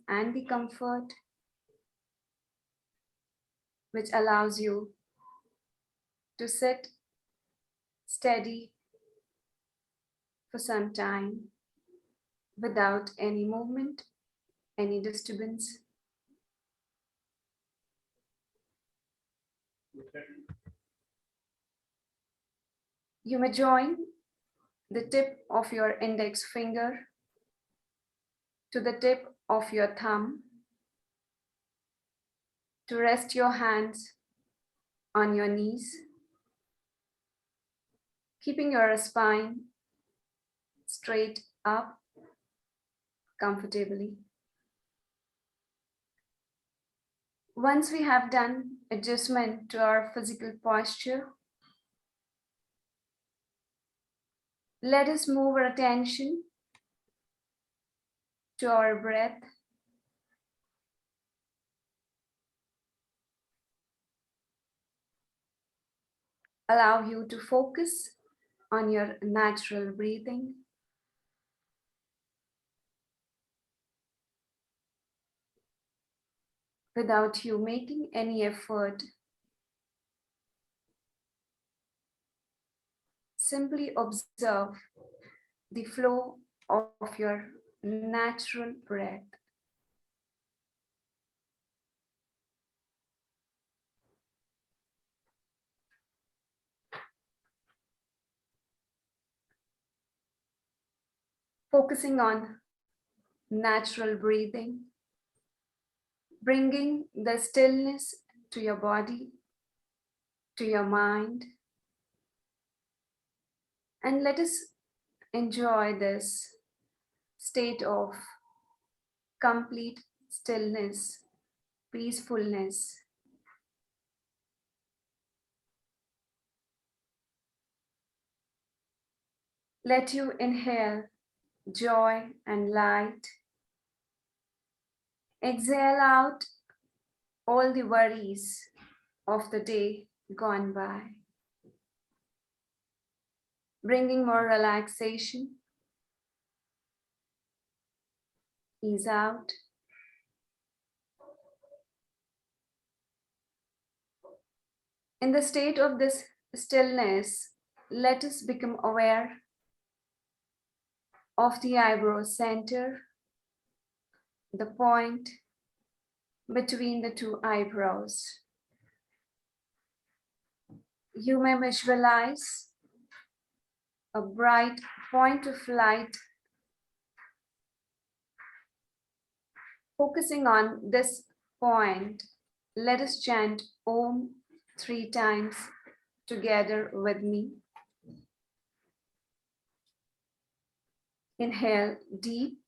and the comfort, which allows you to sit steady for some time without any movement, any disturbance. You may join the tip of your index finger to the tip of your thumb to rest your hands on your knees, keeping your spine straight up comfortably. Once we have done adjustment to our physical posture, let us move our attention to our breath. Allow you to focus on your natural breathing. Without you making any effort. Simply observe the flow of your natural breath. Focusing on natural breathing, bringing the stillness to your body, to your mind, and let us enjoy this state of complete stillness, peacefulness. Let you inhale joy and light. Exhale out all the worries of the day gone by, bringing more relaxation. Ease out. In the state of this stillness, let us become aware of the eyebrow center, the point between the two eyebrows. You may visualize a bright point of light. Focusing on this point, let us chant Om 3 times together with me. Inhale deep.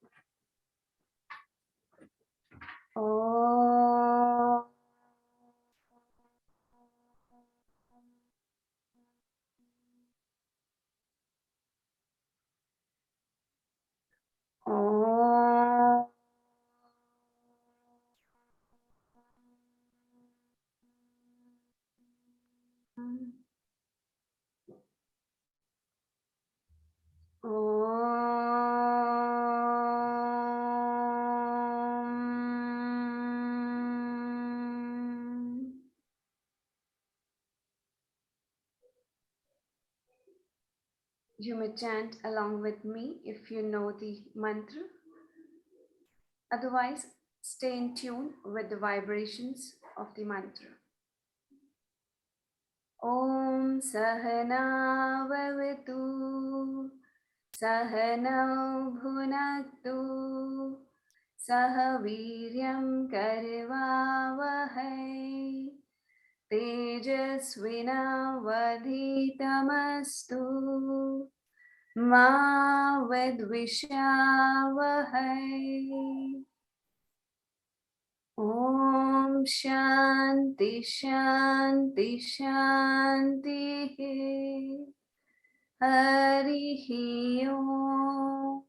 Om. Om. You may chant along with me if you know the mantra. Otherwise, stay in tune with the vibrations of the mantra. Om Sahana Bhavatu Sahana Bhunaktu Sahaviryam Karvavahai Tejasvinavadhitamastu Ma Vidvishavahai. Om Shanti Shanti Shanti Harihi Om.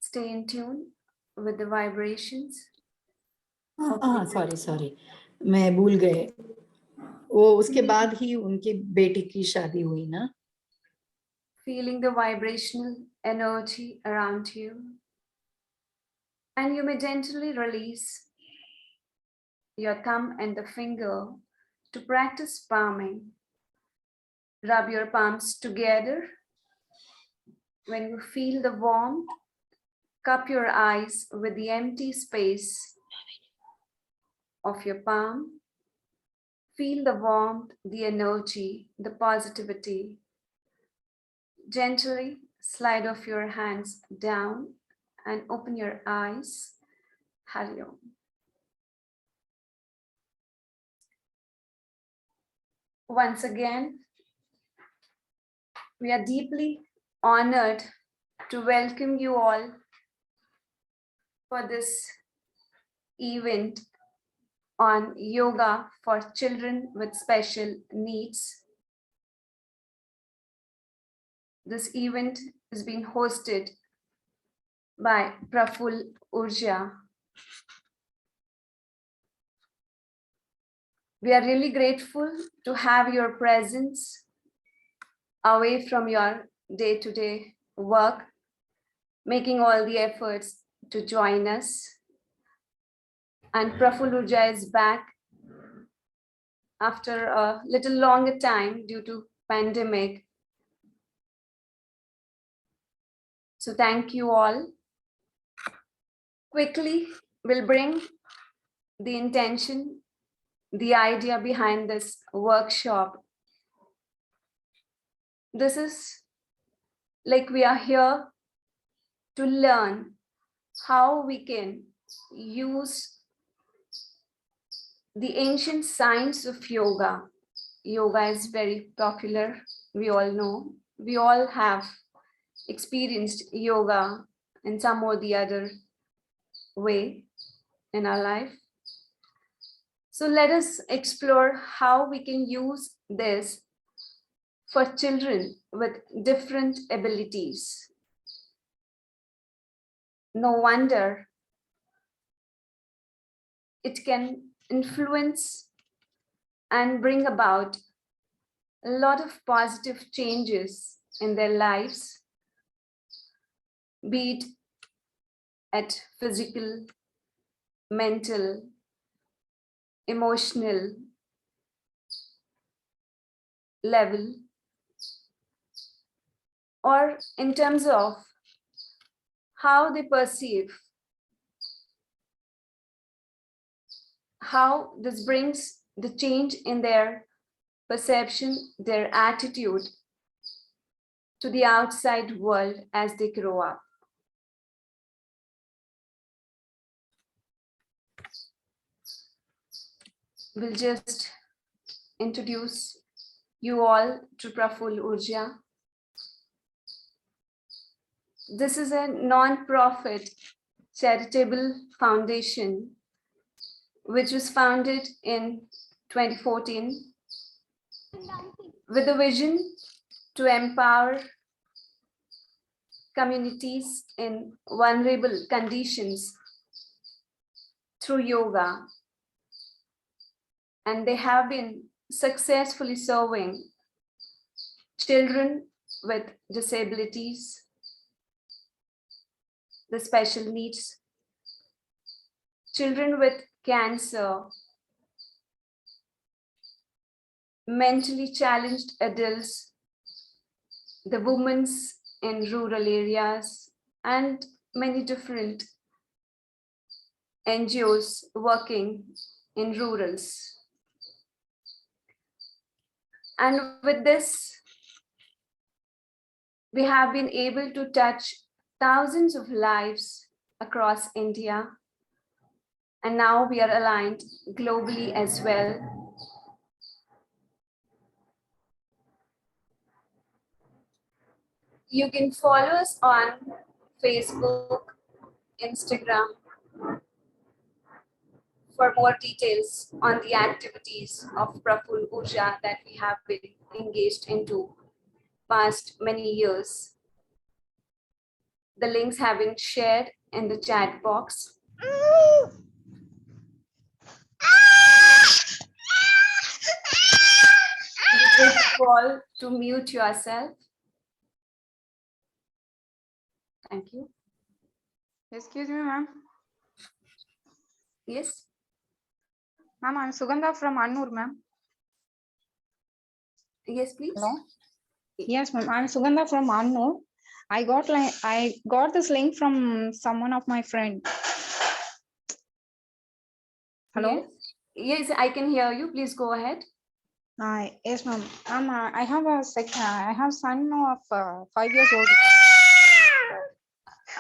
Stay in tune with the vibrations. Sorry मैं भूल गए वो उसके बाद ही उनकी बेटी की शादी हुई ना. Feeling the vibrational energy around you. And you may gently release your thumb and the finger to practice palming. Rub your palms together. When you feel the warmth, cup your eyes with the empty space of your palm. Feel the warmth, the energy, the positivity. Gently slide off your hands down and open your eyes. Hari Om. Once again, we are deeply honored to welcome you all for this event on yoga for children with special needs. This event is being hosted by Prafull Oorja. We are really grateful to have your presence away from your day-to-day work, making all the efforts to join us. And Prafull Oorja is back after a little longer time due to pandemic. So thank you all. Quickly, we'll bring the intention, the idea behind this workshop. This is like we are here to learn how we can use the ancient science of yoga. Yoga is very popular, we all know. We all have experienced yoga in some or the other way in our life. So let us explore how we can use this for children with different abilities. No wonder it can influence and bring about a lot of positive changes in their lives, be it at physical, mental, emotional level, or in terms of how they perceive, how this brings the change in their perception, their attitude to the outside world as they grow up. We'll just introduce you all to Prafull Oorja. This is a non-profit charitable foundation which was founded in 2014 with a vision to empower communities in vulnerable conditions through yoga. And they have been successfully serving children with disabilities, the special needs, children with cancer, mentally challenged adults, the women in rural areas, and many different NGOs working in rurals. And with this, we have been able to touch thousands of lives across India. And now we are aligned globally as well. You can follow us on Facebook, Instagram, for more details on the activities of Prafull Oorja that we have been engaged into past many years. The links have been shared in the chat box. Request you all to mute yourself. Thank you. Excuse me, ma'am. Yes. Ma'am, I'm Sugandha from Annur, ma'am. Yes, please. Hello. Yes, ma'am. I'm Sugandha from Annur. I got this link from someone of my friend. Hello. Yes, I can hear you. Please go ahead. Yes, ma'am. I have son of 5 years old.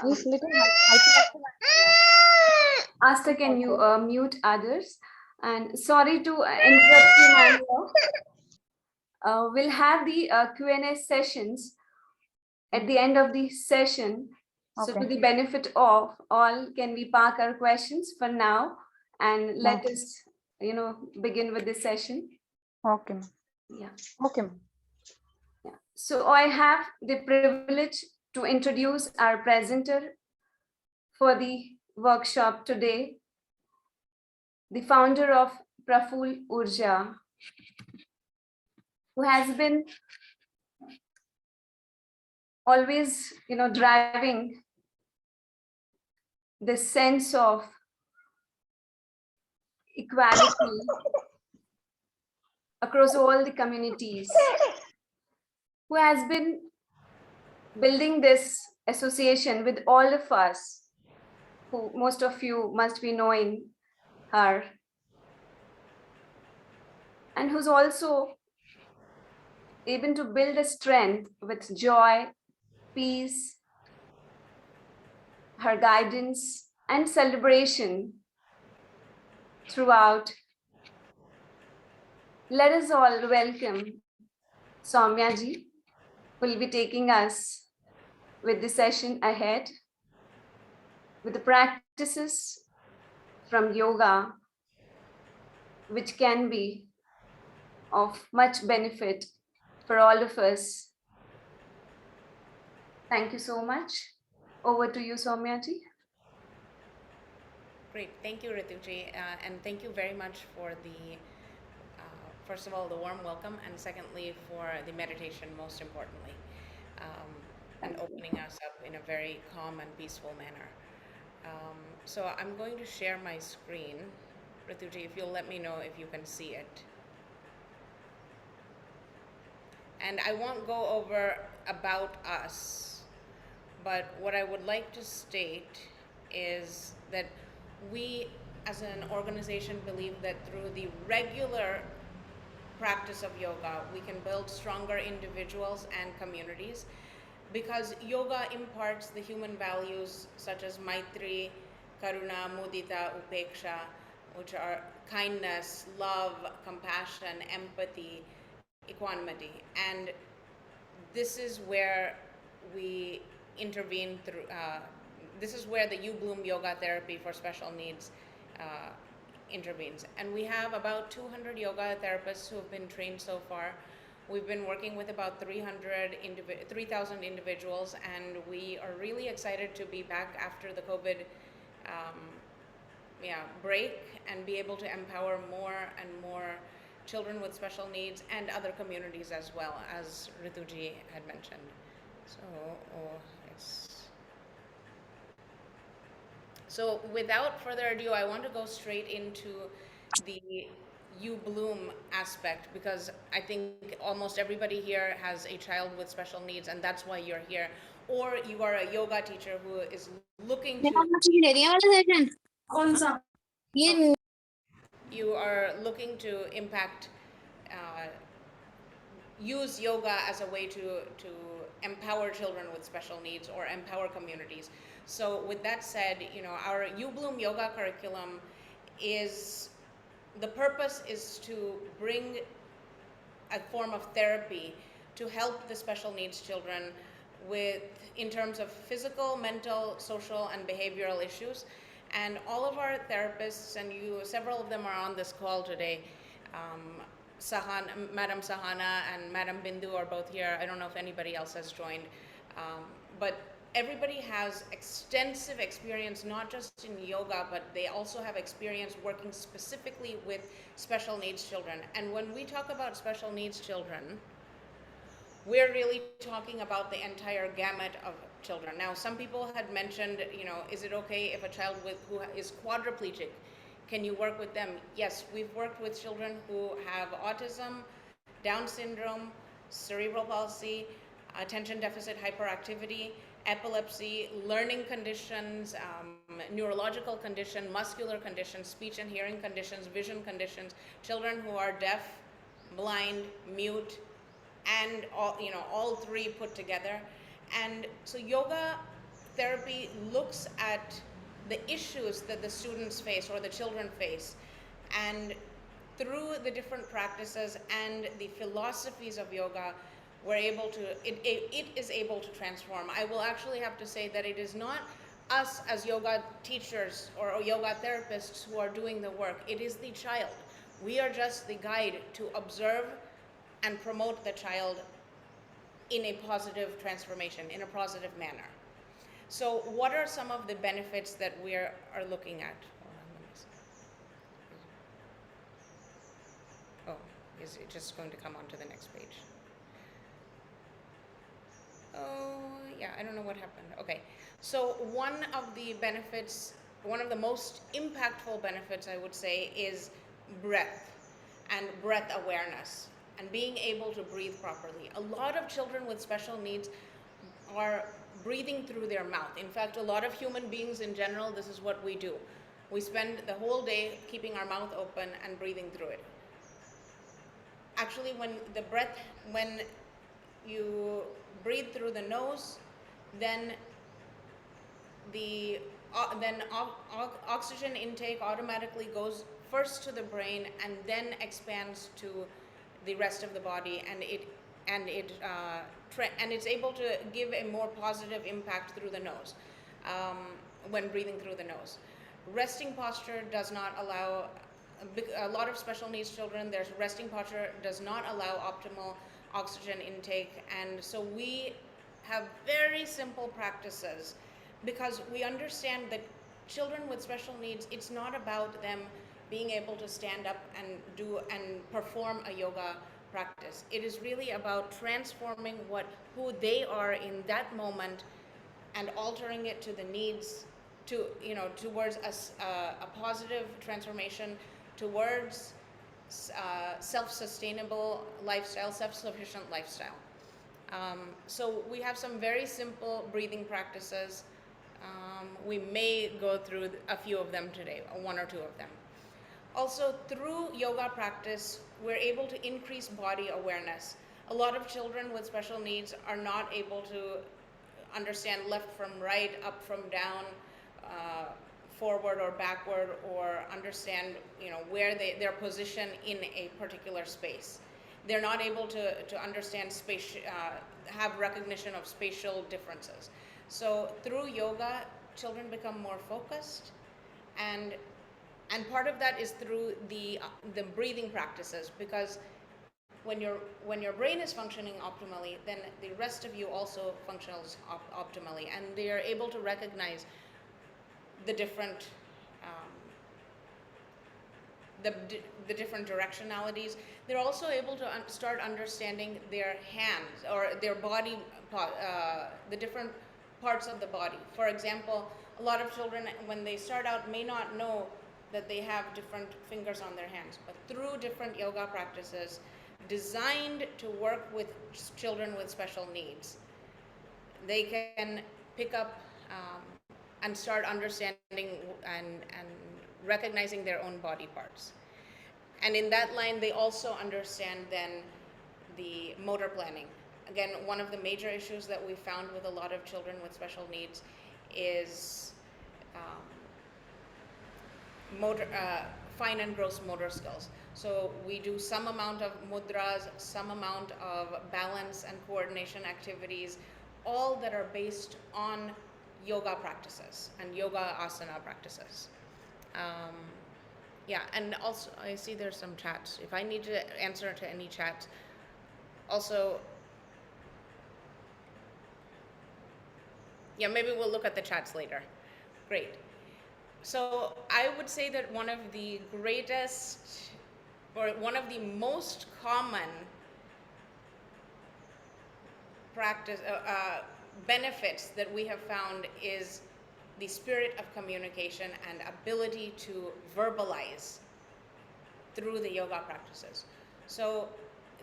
He's little hyperactive. Asta, can you mute others? And sorry to interrupt you, ma'am. We'll have the Q&A sessions at the end of the session. So to the benefit of all, can we park our questions for now and let us, begin with the session? Okay. Yeah. Okay. Yeah. So I have the privilege to introduce our presenter for the workshop today, the founder of Prafull Oorja, who has been always, driving this sense of equality across all the communities, who has been building this association with all of us, who most of you must be knowing her, and who's also able to build a strength with joy, peace, her guidance and celebration throughout. Let us all welcome Soumya ji, who will be taking us with the session ahead with the practices from yoga, which can be of much benefit for all of us. Thank you so much. Over to you, Soumya ji. Great, thank you, Rituji, and thank you very much for the, first of all, the warm welcome, and secondly, for the meditation, most importantly, and opening us up in a very calm and peaceful manner. So I'm going to share my screen. Rituji, if you'll let me know if you can see it. And I won't go over about us, but what I would like to state is that we as an organization believe that through the regular practice of yoga, we can build stronger individuals and communities, because yoga imparts the human values such as Maitri, Karuna, Mudita, Upeksha, which are kindness, love, compassion, empathy, equanimity. And this is where we intervene through, this is where the You Bloom yoga therapy for special needs intervenes. And we have about 200 yoga therapists who have been trained so far. We've been working with about 3,000 individuals, and we are really excited to be back after the COVID break and be able to empower more and more children with special needs and other communities as well, as Rituji had mentioned. So without further ado, I want to go straight into the You Bloom aspect, because I think almost everybody here has a child with special needs, and that's why you're here. Or you are a yoga teacher who is looking to... You are looking to impact, use yoga as a way to empower children with special needs or empower communities. So with that said, our You Bloom yoga curriculum is, the purpose is to bring a form of therapy to help the special needs children in terms of physical, mental, social, and behavioral issues. And all of our therapists, and several of them are on this call today. Madam Sahana and Madam Bindu are both here. I don't know if anybody else has joined, but everybody has extensive experience, not just in yoga, but they also have experience working specifically with special needs children. And when we talk about special needs children, we're really talking about the entire gamut of children. Now, some people had mentioned, is it okay if a child who is quadriplegic, can you work with them? Yes, we've worked with children who have autism, Down syndrome, cerebral palsy, attention deficit hyperactivity, epilepsy, learning conditions, neurological condition, muscular conditions, speech and hearing conditions, vision conditions, children who are deaf, blind, mute, and all three put together. And so yoga therapy looks at the issues that the students face or the children face, and through the different practices and the philosophies of yoga, it is able to transform. I will actually have to say that it is not us as yoga teachers or yoga therapists who are doing the work. It is the child. We are just the guide to observe and promote the child in a positive transformation, in a positive manner. So what are some of the benefits that we are looking at? Oh, is it just going to come onto the next page? Oh, yeah, I don't know what happened. Okay, so one of the most impactful benefits, I would say, is breath and breath awareness and being able to breathe properly. A lot of children with special needs are breathing through their mouth. In fact, a lot of human beings in general, this is what we do. We spend the whole day keeping our mouth open and breathing through it. Actually, when you breathe through the nose, then oxygen intake automatically goes first to the brain and then expands to the rest of the body, and it's able to give a more positive impact through the nose when breathing through the nose. Resting posture does not allow. A lot of special needs children, their resting posture does not allow optimal oxygen intake, and so we have very simple practices because we understand that children with special needs, it's not about them being able to stand up and perform a yoga practice. It is really about transforming who they are in that moment and altering it to the needs towards a positive transformation, towards self-sustainable lifestyle, self-sufficient lifestyle. So we have some very simple breathing practices. We may go through a few of them today, one or two of them. Also, through yoga practice, we're able to increase body awareness. A lot of children with special needs are not able to understand left from right, up from down, forward or backward, or understand where their position in a particular space. They're not able to understand have recognition of spatial differences. So through yoga, children become more focused, and part of that is through the breathing practices, because when your brain is functioning optimally, then the rest of you also functions optimally, and they are able to recognize the different the different directionalities. They're also able to start understanding their hands or their body, the different parts of the body. For example, a lot of children, when they start out, may not know that they have different fingers on their hands, but through different yoga practices designed to work with children with special needs, they can pick up and start understanding and recognizing their own body parts. And in that line, they also understand then the motor planning. Again, one of the major issues that we found with a lot of children with special needs is fine and gross motor skills. So we do some amount of mudras, some amount of balance and coordination activities, all that are based on yoga practices and yoga asana practices. Yeah, and also I see there's some chats. If I need to answer to any chats, also, yeah, maybe we'll look at the chats later. Great. So I would say that one of the greatest, or one of the most common benefits that we have found is the spirit of communication and ability to verbalize through the yoga practices. So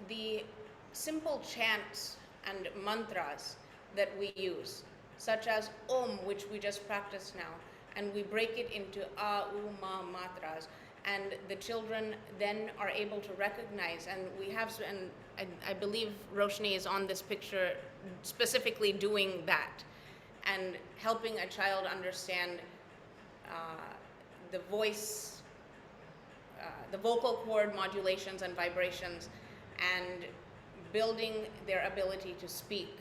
the simple chants and mantras that we use, such as Om, which we just practiced now, and we break it into A, U, Ma matras, and the children then are able to recognize, and we have, and I believe Roshni is on this picture specifically doing that, and helping a child understand the voice, the vocal cord modulations and vibrations, and building their ability to speak.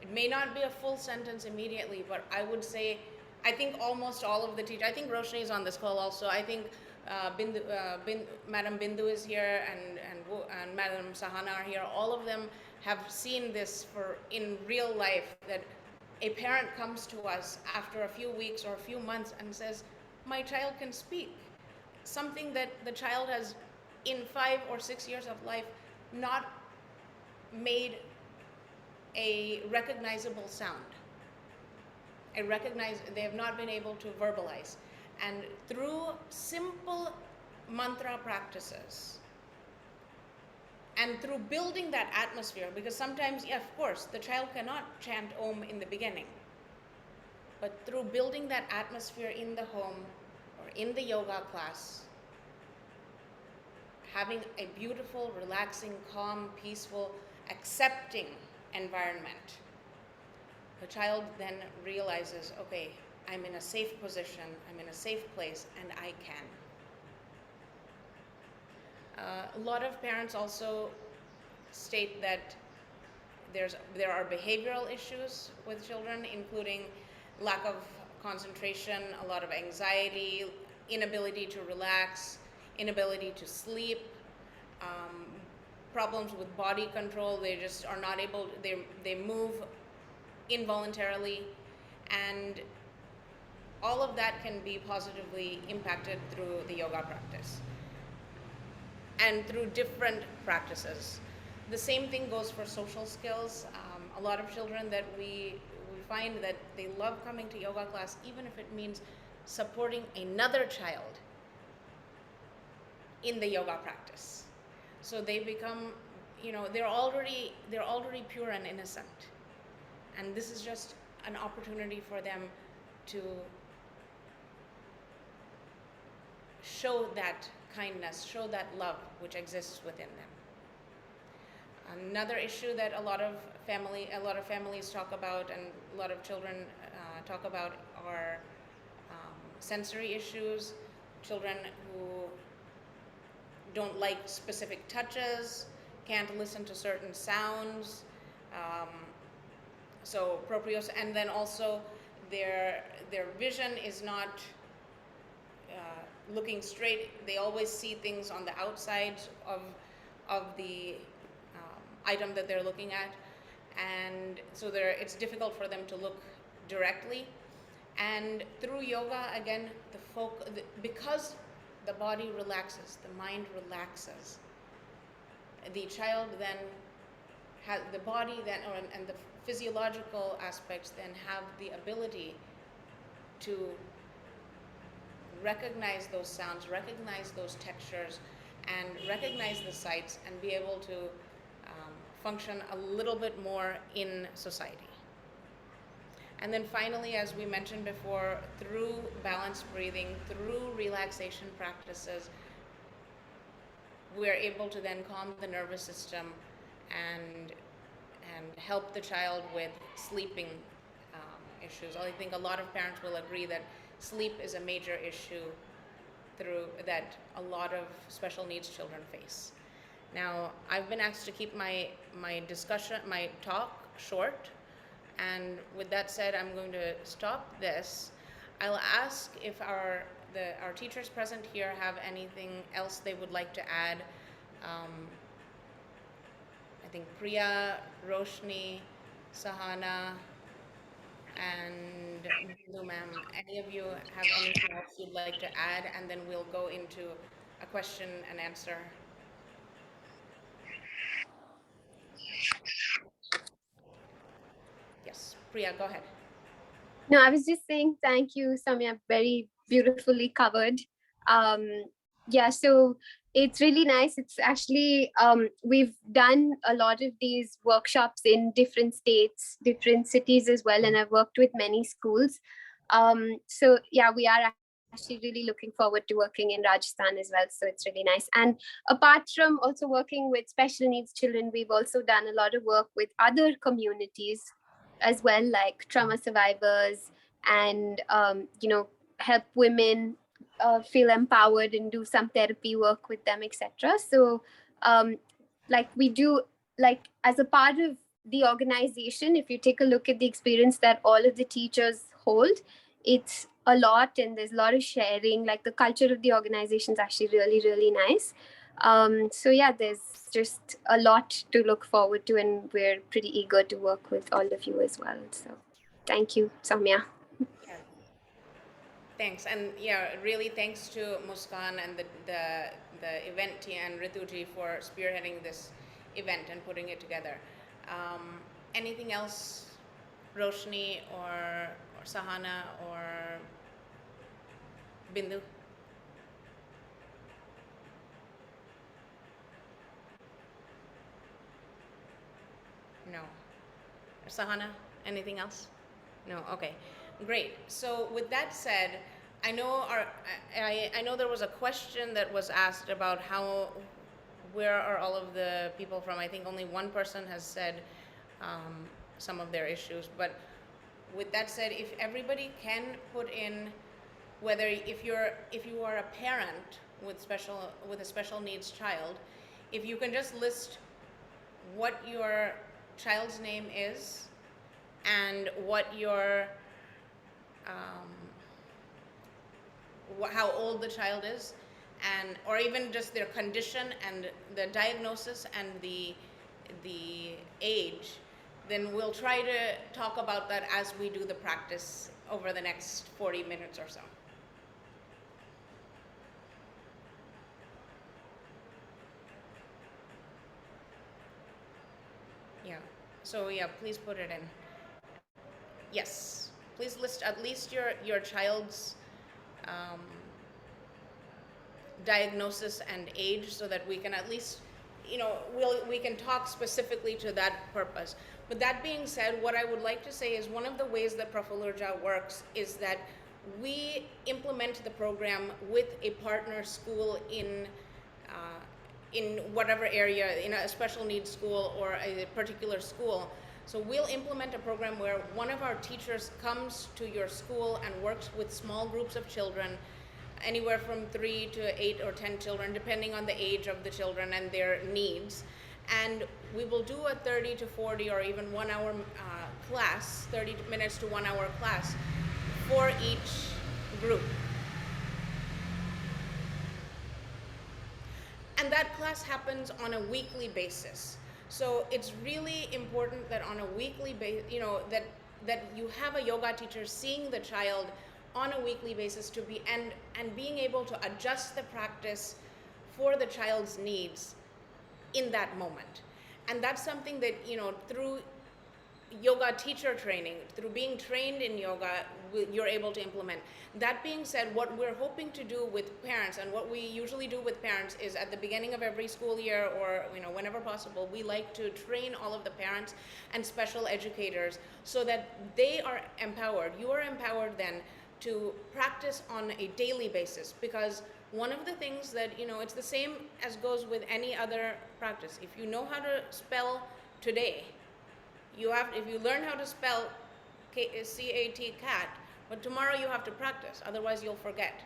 It may not be a full sentence immediately, but I would say, I think almost all of the teachers, I think Roshni is on this call also, I think Madam Bindu is here, and Madam Sahana are here. All of them have seen this in real life, that a parent comes to us after a few weeks or a few months and says, my child can speak. Something that the child has, in 5 or 6 years of life, not made a recognizable sound. They have not been able to verbalize. And through simple mantra practices, and through building that atmosphere, because sometimes, yeah, of course, the child cannot chant Om in the beginning, but through building that atmosphere in the home or in the yoga class, having a beautiful, relaxing, calm, peaceful, accepting environment, the child then realizes, okay, I'm in a safe position, I'm in a safe place, and I can. A lot of parents also state that there are behavioral issues with children, including lack of concentration, a lot of anxiety, inability to relax, inability to sleep, problems with body control. They just are not able, they move involuntarily, and all of that can be positively impacted through the yoga practice and through different practices. The same thing goes for social skills. A lot of children that we find that they love coming to yoga class, even if it means supporting another child in the yoga practice. So they become, they're already pure and innocent. And this is just an opportunity for them to show that kindness, show that love which exists within them. Another issue that a lot of families talk about, and a lot of children talk about, are sensory issues. Children who don't like specific touches, can't listen to certain sounds. So proprioception, and then also their vision is not looking straight. They always see things on the outside of the item that they're looking at, and so it's difficult for them to look directly. And through yoga, again, because the body relaxes, the mind relaxes, the child then has the body then, and the physiological aspects then have the ability to recognize those sounds, recognize those textures, and recognize the sights, and be able to function a little bit more in society. And then finally, as we mentioned before, through balanced breathing, through relaxation practices, we're able to then calm the nervous system and help the child with sleeping issues. I think a lot of parents will agree that sleep is a major issue that a lot of special needs children face. Now, I've been asked to keep my talk short, and with that said, I'm going to stop this. I'll ask if our teachers present here have anything else they would like to add. I think Priya, Roshni, Sahana, and Bindu ma'am, any of you have anything else you'd like to add, and then we'll go into a question and answer. Yeah. Priya, go ahead. No, I was just saying thank you, Samya. Very beautifully covered. Um, yeah, so it's really nice. It's actually we've done a lot of these workshops in different states, different cities as well, and I've worked with many schools. So yeah, we are actually really looking forward to working in Rajasthan as well. So it's really nice. And apart from also working with special needs children, we've also done a lot of work with other communities as well, like trauma survivors, and help women feel empowered and do some therapy work with them, etc. So um, like we do, like as a part of the organization, if you take a look at the experience that all of the teachers hold, it's a lot, and there's a lot of sharing. Like the culture of the organization is actually really, really nice. So yeah, there's just a lot to look forward to, and we're pretty eager to work with all of you as well. So thank you, Samya. Yeah. Thanks, and yeah, really thanks to Muskan and the event team and Rituji for spearheading this event and putting it together. Anything else, Roshni or Sahana or Bindu? No. Sahana, anything else? No. Okay, great. So with that said, I know I know there was a question that was asked about where are all of the people from. I think only one person has said some of their issues. But with that said, if everybody can put in, whether if you are a parent with a special needs child, if you can just list what your child's name is and what your how old the child is, and or even just their condition and the diagnosis and the age, then we'll try to talk about that as we do the practice over the next 40 minutes or so. Yeah, so yeah, please put it in. Yes, please list at least your child's diagnosis and age, so that we can at least, we can talk specifically to that purpose. But that being said, what I would like to say is one of the ways that Prafull Oorja works is that we implement the program with a partner school in whatever area, in a special needs school or a particular school. So we'll implement a program where one of our teachers comes to your school and works with small groups of children, anywhere from 3 to 8 or 10 children, depending on the age of the children and their needs. And we will do a 30 to 40 or even 1 hour class, 30 minutes to 1 hour class for each group. And that class happens on a weekly basis. So it's really important that on a weekly basis, that you have a yoga teacher seeing the child on a weekly basis to be and being able to adjust the practice for the child's needs in that moment. And that's something that, through yoga teacher training, through being trained in yoga, you're able to implement. That being said, what we're hoping to do with parents, and what we usually do with parents, is at the beginning of every school year, or whenever possible, we like to train all of the parents and special educators so that they are empowered. You are empowered then to practice on a daily basis, because one of the things that, it's the same as goes with any other practice. If you know how to spell today, if you learn how to spell C-A-T, cat, but tomorrow you have to practice, otherwise you'll forget.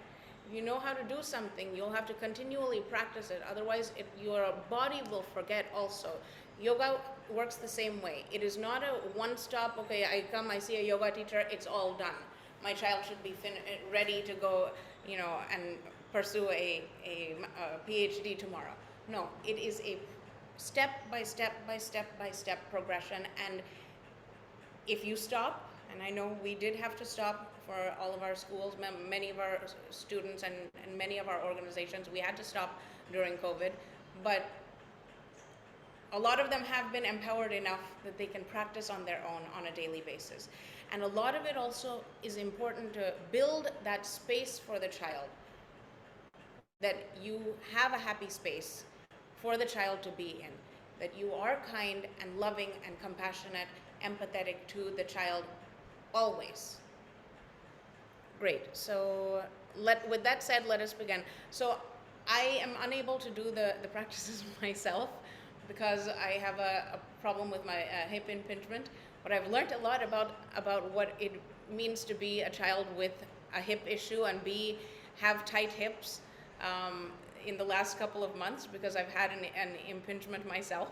If you know how to do something, you'll have to continually practice it, otherwise your body will forget also. Yoga works the same way. It is not a one-stop, okay, I come, I see a yoga teacher, it's all done. My child should be ready to go, and pursue a PhD tomorrow. No, it is a step by step by step by step progression. And if you stop, and I know we did have to stop for all of our schools, many of our students and many of our organizations, we had to stop during COVID, but a lot of them have been empowered enough that they can practice on their own on a daily basis. And a lot of it also is important to build that space for the child, that you have a happy space for the child to be in, that you are kind and loving and compassionate, empathetic to the child always. Great. So with that said, let us begin. So I am unable to do the practices myself because I have a problem with my hip impingement. But I've learned a lot about what it means to be a child with a hip issue and have tight hips in the last couple of months because I've had an impingement myself.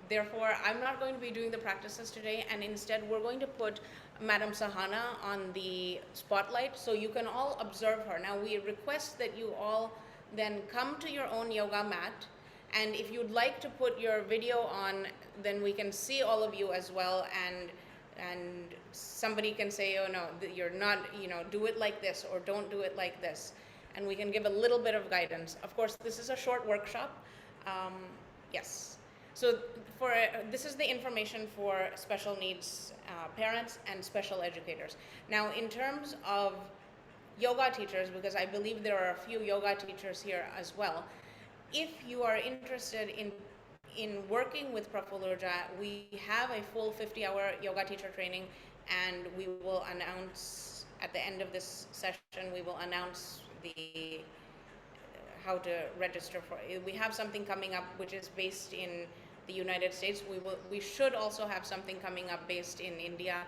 Therefore, I'm not going to be doing the practices today, and instead we're going to put Madam Sahana on the spotlight so you can all observe her. Now, we request that you all then come to your own yoga mat, and if you'd like to put your video on, then we can see all of you as well, and somebody can say, oh no, you're not, do it like this or don't do it like this, and we can give a little bit of guidance. Of course, this is a short workshop. Yes. So this is the information for special needs parents and special educators. Now, in terms of yoga teachers, because I believe there are a few yoga teachers here as well, if you are interested in working with Prafull Oorja, we have a full 50-hour yoga teacher training, and we will announce at the end of this session, we will announce how to register for it. We have something coming up which is based in the United States. We should also have something coming up based in India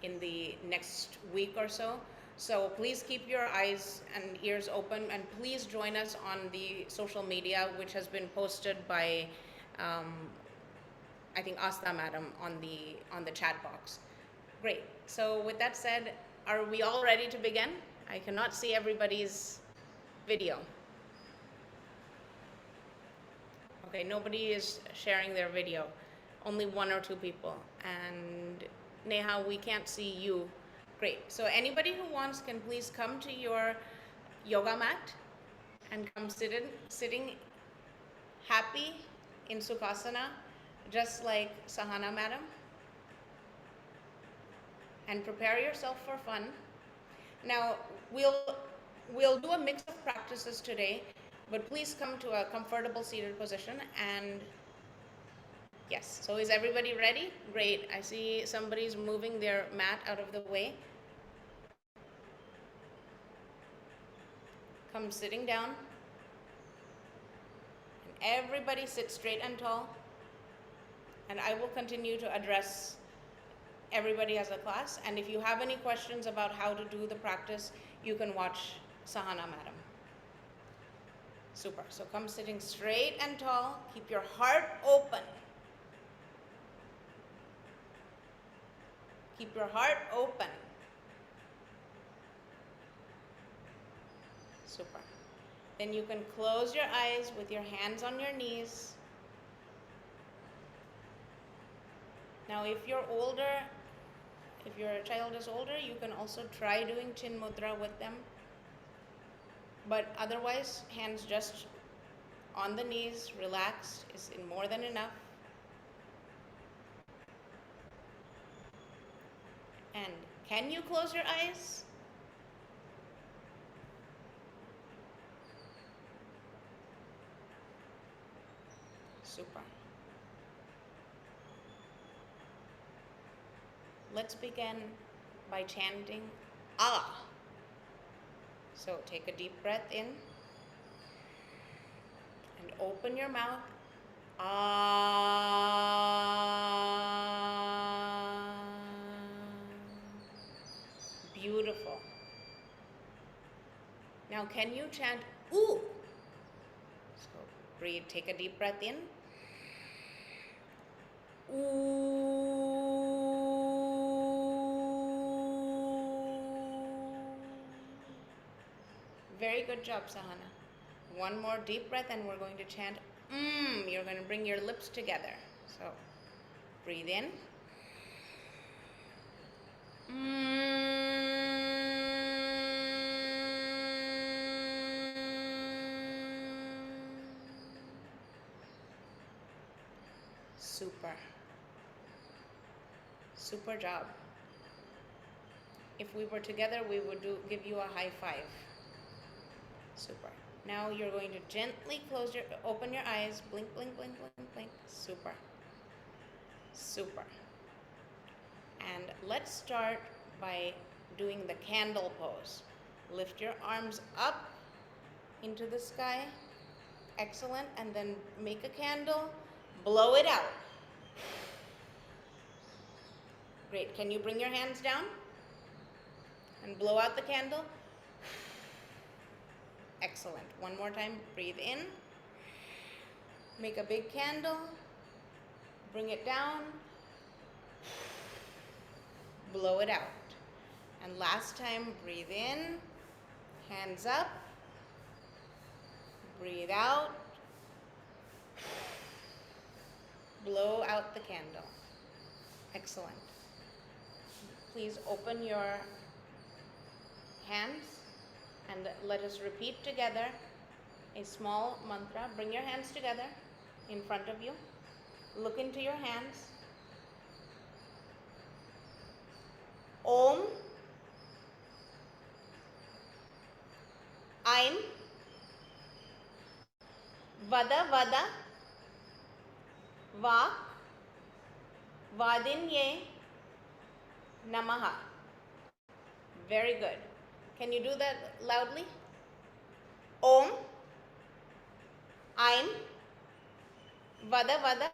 in the next week or so. So please keep your eyes and ears open, and please join us on the social media, which has been posted by I think Asta Madam on the chat box. Great. So with that said, are we all ready to begin? I cannot see everybody's video. Okay, nobody is sharing their video. Only 1 or 2 people. And Neha, we can't see you. Great. So anybody who wants can please come to your yoga mat and come sitting happy in Sukhasana, just like Sahana Madam. And prepare yourself for fun. Now, we'll do a mix of practices today, but please come to a comfortable seated position. And yes, so is everybody ready? Great. I see somebody's moving their mat out of the way. Come sitting down. And everybody sit straight and tall. And I will continue to address everybody as a class. And if you have any questions about how to do the practice, you can watch Sahana Madam. Super. So come sitting straight and tall. Keep your heart open. Keep your heart open. Super. Then you can close your eyes with your hands on your knees. Now, if you're older, if your child is older, you can also try doing Chin Mudra with them. But otherwise, hands just on the knees, relaxed, is more than enough. And can you close your eyes? Super. Let's begin by chanting Ah. So take a deep breath in and open your mouth. Ah. Beautiful. Now can you chant Ooh? So breathe, take a deep breath in. Ooh. Very good job, Sahana. One more deep breath and we're going to chant You're going to bring your lips together. So breathe in. Super. Super job. If we were together, we would give you a high five. Super. Now you're going to gently open your eyes. Blink, blink, blink, blink, blink. Super. Super. And let's start by doing the candle pose. Lift your arms up into the sky. Excellent. And then make a candle. Blow it out. Great. Can you bring your hands down? And blow out the candle. Excellent. One more time. Breathe in. Make a big candle. Bring it down. Blow it out. And last time, breathe in. Hands up. Breathe out. Blow out the candle. Excellent. Please open your hands and let us repeat together a small mantra. Bring your hands together in front of you. Look into your hands. Om. Aim. Vada Vada. Vak. Vadinye. Namaha. Very good. Can you do that loudly? Om. Aim. Vada Vada.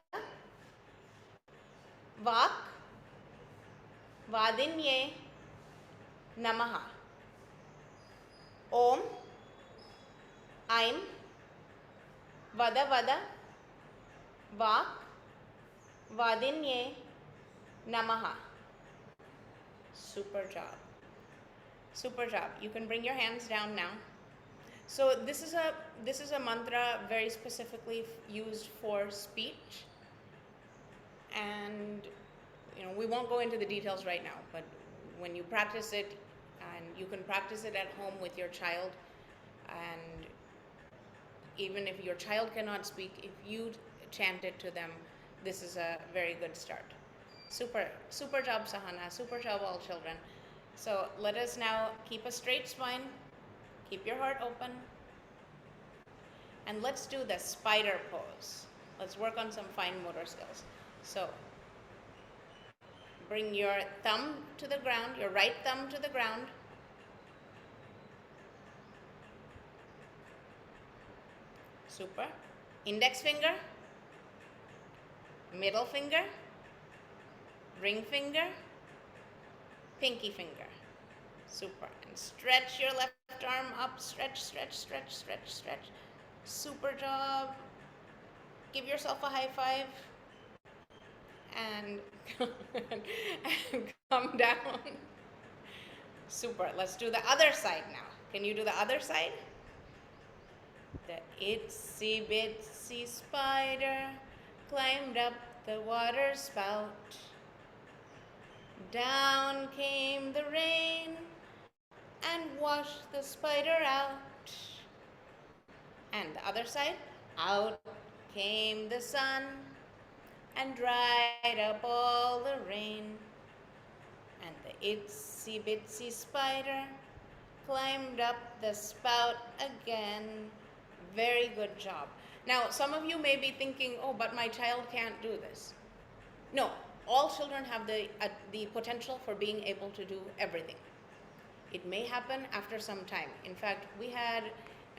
Vak. Vadinye. Namaha. Om. Aim. Vada Vada. Vak. Vadinye. Namaha. Super job. Super job. You can bring your hands down now. So this is a mantra very specifically used for speech, and we won't go into the details right now, but when you practice it, and you can practice it at home with your child, and even if your child cannot speak, if you chant it to them, this is a very good start. Super job, Sahana. Super job, all children. So let us now keep a straight spine, keep your heart open, and let's do the spider pose. Let's work on some fine motor skills. So bring your thumb to the ground, your right thumb to the ground. Super. Index finger, middle finger, ring finger, pinky finger. Super. And stretch your left arm up. Stretch, stretch, stretch, stretch, stretch. Super job. Give yourself a high five. And come down. Super. Let's do the other side now. Can you do the other side? The itsy bitsy spider climbed up the water spout. Down came the rain and washed the spider out. And the other side, out came the sun and dried up all the rain. And the itsy bitsy spider climbed up the spout again. Very good job. Now, some of you may be thinking, oh, but my child can't do this. No, all children have the potential for being able to do everything. It may happen after some time. In fact, we had,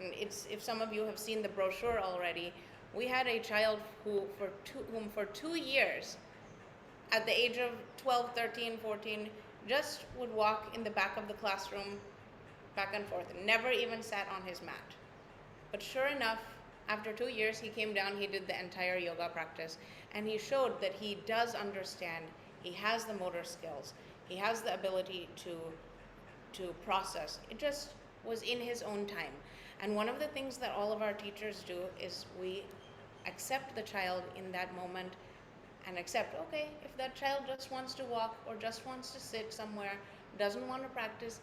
and if some of you have seen the brochure already, we had a child whom for 2 years, at the age of 12, 13, 14, just would walk in the back of the classroom back and forth and never even sat on his mat. But sure enough, after 2 years, he came down, he did the entire yoga practice, and he showed that he does understand, he has the motor skills, he has the ability to process. It just was in his own time. And one of the things that all of our teachers do is we accept the child in that moment and accept, okay, if that child just wants to walk or just wants to sit somewhere, doesn't want to practice,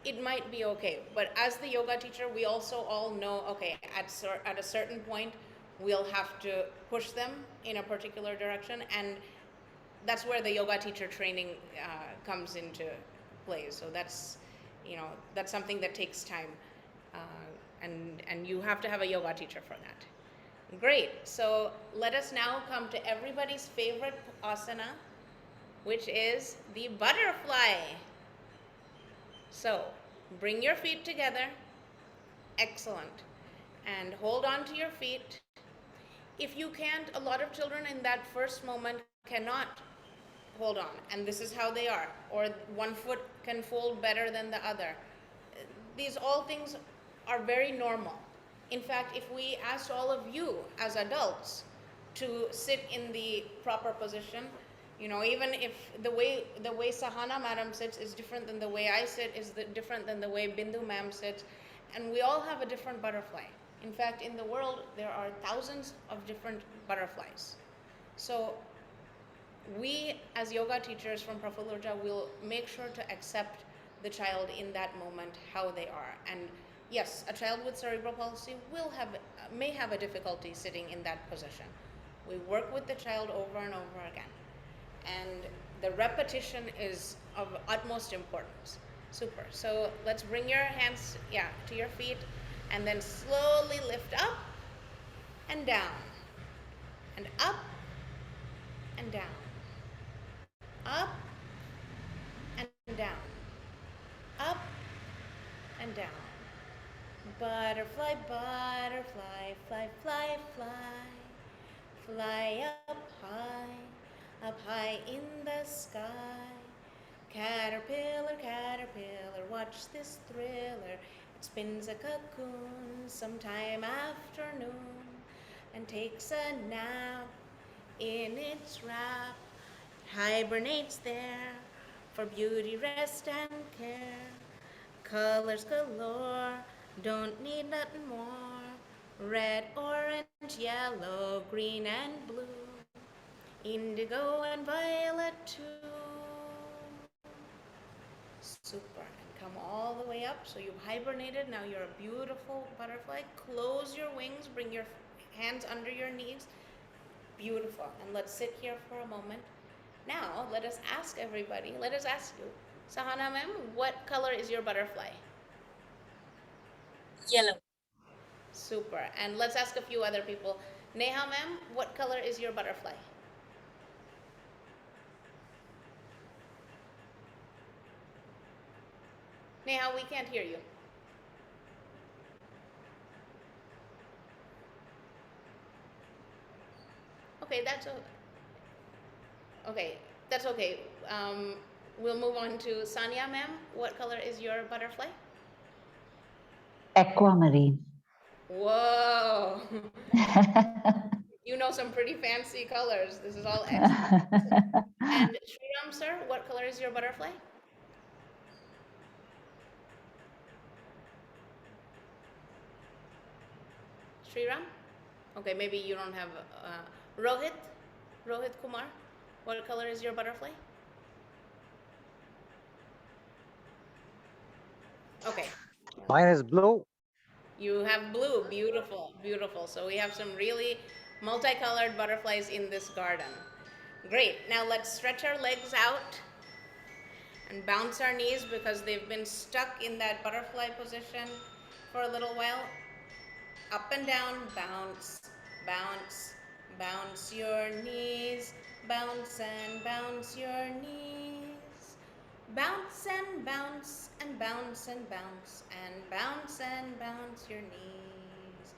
it might be okay. But as the yoga teacher, we also all know, okay, at a certain point, we'll have to push them in a particular direction, and that's where the yoga teacher training comes into play. So that's, that's something that takes time, and you have to have a yoga teacher for that. Great. So let us now come to everybody's favorite asana, which is the butterfly. So bring your feet together. Excellent. And hold on to your feet. If you can't, a lot of children in that first moment cannot hold on, and this is how they are, or one foot can fold better than the other. These all things are very normal. In fact, if we asked all of you as adults to sit in the proper position, even if the way Sahana madam sits is different than the way I sit, is different than the way Bindu ma'am sits, and we all have a different butterfly. In fact, in the world, there are thousands of different butterflies. So we, as yoga teachers from Prafull Oorja, will make sure to accept the child in that moment, how they are. And yes, a child with cerebral palsy may have a difficulty sitting in that position. We work with the child over and over again. And the repetition is of utmost importance. Super. So let's bring your hands, to your feet, and then slowly lift up and down, and up and down, up and down, up and down. Butterfly, butterfly, fly, fly, fly, fly up high in the sky. Caterpillar, caterpillar, watch this thriller. It spins a cocoon sometime afternoon and takes a nap in its wrap. Hibernates there for beauty, rest, and care. Colors galore, don't need nothing more. Red, orange, yellow, green, and blue. Indigo and violet too. Super. And come all the way up. So you've hibernated. Now you're a beautiful butterfly. Close your wings. Bring your hands under your knees. Beautiful. And let's sit here for a moment. Now let us ask everybody. Let us ask you, Sahana ma'am, what color is your butterfly? Yellow. Super. And let's ask a few other people. Neha ma'am, what color is your butterfly? Neha, we can't hear you. Okay, that's okay. That's okay. We'll move on to Sanya ma'am. What color is your butterfly? Aquamarine. Whoa. You know some pretty fancy colors. This is all excellent. And Sriram sir, what color is your butterfly? Sriram? Okay, maybe you don't have Rohit? Rohit Kumar, what color is your butterfly? Okay. Mine is blue. You have blue. Beautiful, beautiful. So we have some really multicolored butterflies in this garden. Great. Now let's stretch our legs out and bounce our knees because they've been stuck in that butterfly position for a little while. Up and down, bounce, bounce, bounce your knees, bounce and bounce your knees. Bounce and bounce and bounce and bounce and bounce and bounce your knees.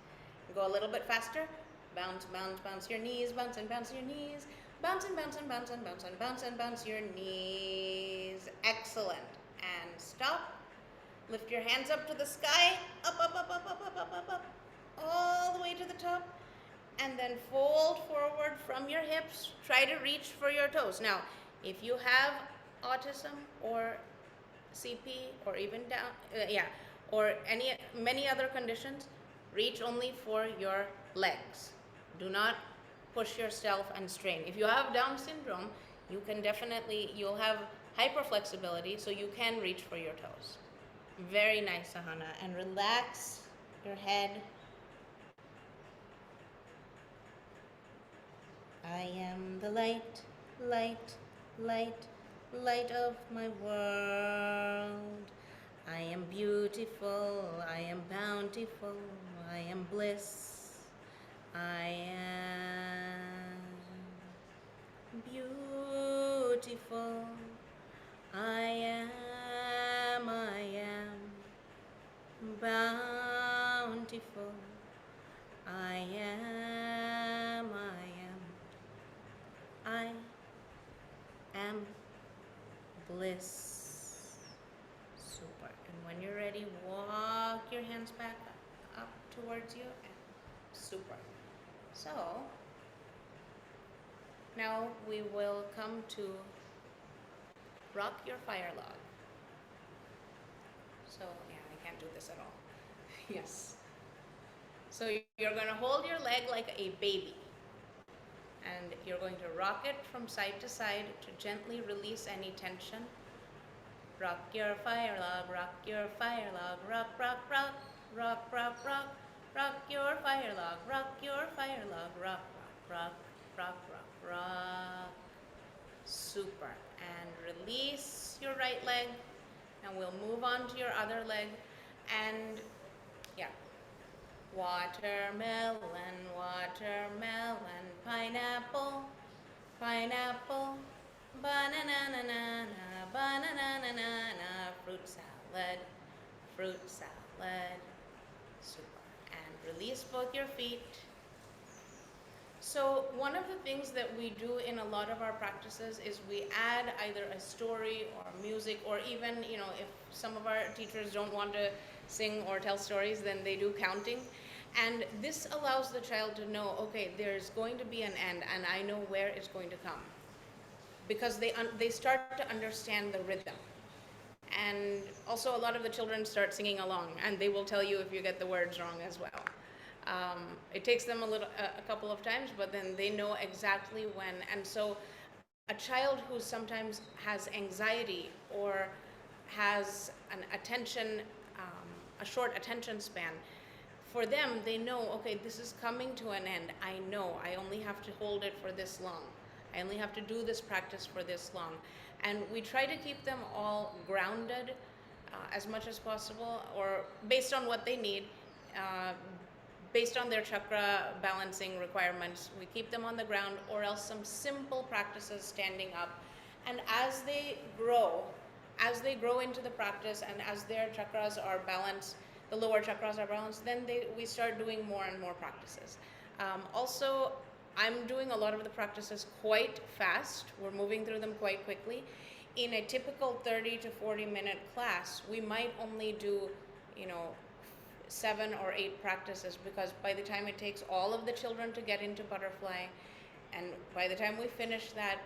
Go a little bit faster. Bounce, bounce, bounce your knees, bounce and bounce your knees. Bounce and bounce and bounce and bounce and bounce and bounce your knees. Excellent. And stop. Lift your hands up to the sky. Up, up, up, up, up, up, up, up, up. All the way to the top. And then fold forward from your hips. Try to reach for your toes. Now, if you have autism or CP or even down, or many other conditions, reach only for your legs. Do not push yourself and strain. If you have Down syndrome, you'll have hyperflexibility, so you can reach for your toes. Very nice, Sahana. And relax your head. I am the light, light, light, light of my world. I am beautiful, I am bountiful, I am bliss. I am beautiful. I am bountiful. I am bliss. Super. And when you're ready, walk your hands back up towards you. And super. So, now we will come to rock your fire log. So, yeah, I can't do this at all. Yes. So you're going to hold your leg like a baby. And you're going to rock it from side to side to gently release any tension. Rock your fire log, rock your fire log, rock, rock, rock, rock, rock, rock, rock your fire log, rock your fire log, rock, rock, rock, rock, rock, rock. Super. And release your right leg. And we'll move on to your other leg. And yeah. Watermelon, watermelon, pineapple, pineapple, banana, banana, fruit salad, fruit salad. Super. And release both your feet. So one of the things that we do in a lot of our practices is we add either a story or music, or even, you know, if some of our teachers don't want to sing or tell stories, then they do counting. And this allows the child to know, okay, there's going to be an end, and I know where it's going to come. Because they start to understand the rhythm. And also a lot of the children start singing along, and they will tell you if you get the words wrong as well. It takes them a couple of times, but then they know exactly when. And so a child who sometimes has anxiety or has a short attention span, for them, they know, okay, this is coming to an end. I know I only have to hold it for this long. I only have to do this practice for this long. And we try to keep them all grounded as much as possible, or based on what they need, based on their chakra balancing requirements. We keep them on the ground, or else some simple practices standing up. And as they grow into the practice, and as their chakras are balanced, the lower chakras are balanced, then we start doing more and more practices. Also, I'm doing a lot of the practices quite fast. We're moving through them quite quickly. In a typical 30 to 40 minute class, we might only do, 7 or 8 practices, because by the time it takes all of the children to get into butterfly, and by the time we finish that,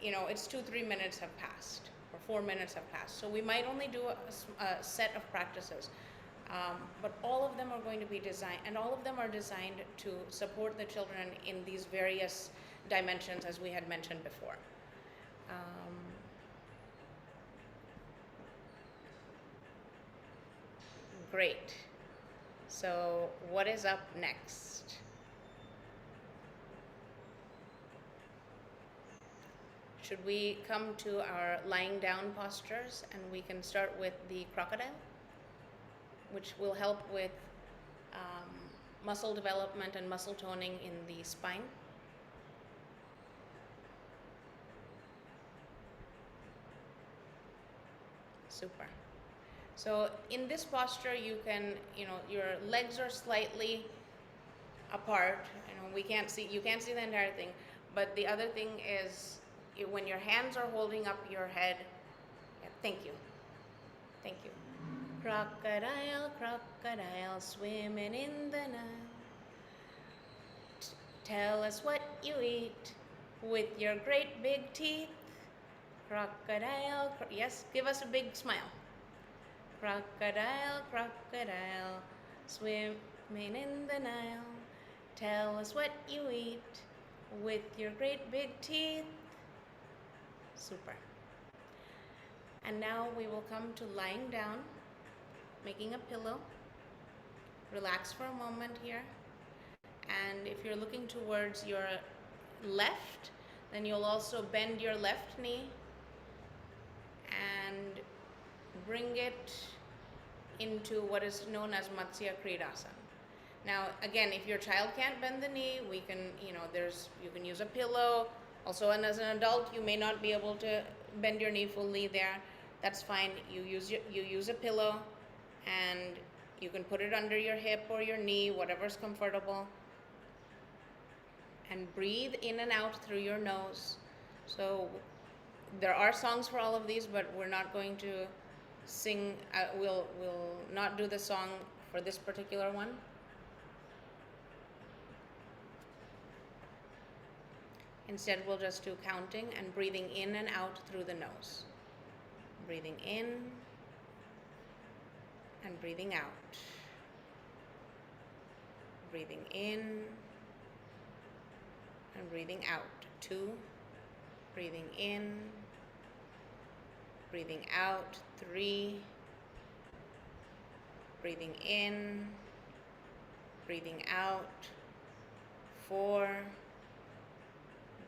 it's 2-3 minutes have passed, or 4 minutes have passed. So we might only do a set of practices. But all of them are going to be designed, and all of them are designed to support the children in these various dimensions, as we had mentioned before. Great. So what is up next? Should we come to our lying down postures, and we can start with the crocodile, which will help with muscle development and muscle toning in the spine. Super. So in this posture, you can, your legs are slightly apart. You can't see the entire thing. But the other thing is, when your hands are holding up your head, thank you. Crocodile, crocodile, swimming in the Nile. Tell us what you eat with your great big teeth. Crocodile, yes, give us a big smile. Crocodile, crocodile, swimming in the Nile. Tell us what you eat with your great big teeth. Super. And now we will come to lying down, making a pillow. Relax for a moment here. And if you're looking towards your left, then you'll also bend your left knee and bring it into what is known as Matsia Kridasan. Now, again, if your child can't bend the knee, we can, you can use a pillow. Also, and as an adult, you may not be able to bend your knee fully there. That's fine. You use a pillow, and you can put it under your hip or your knee, whatever's comfortable. And breathe in and out through your nose. So there are songs for all of these, but we're not going to sing. We'll not do the song for this particular one. Instead, we'll just do counting and breathing in and out through the nose. Breathing in and breathing out. Breathing in and breathing out. 2. Breathing in, breathing out. 3. Breathing in, breathing out. 4.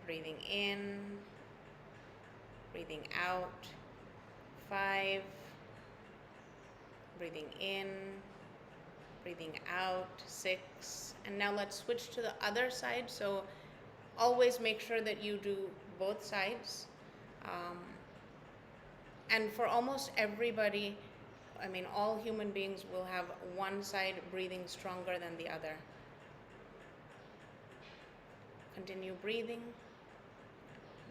Breathing in, breathing out. 5. Breathing in, breathing out. 6. And now let's switch to the other side. So always make sure that you do both sides. And for almost everybody, all human beings will have one side breathing stronger than the other. Continue breathing.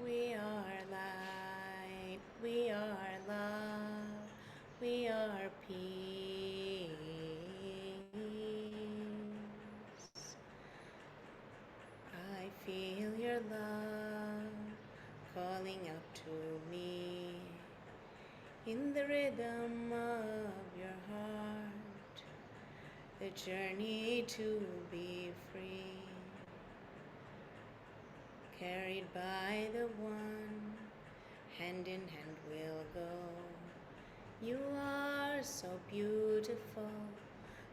We are light, we are love, we are peace. I feel your love calling out to me in the rhythm of your heart, the journey to be free. Carried by the one, hand in hand we'll go. You are so beautiful,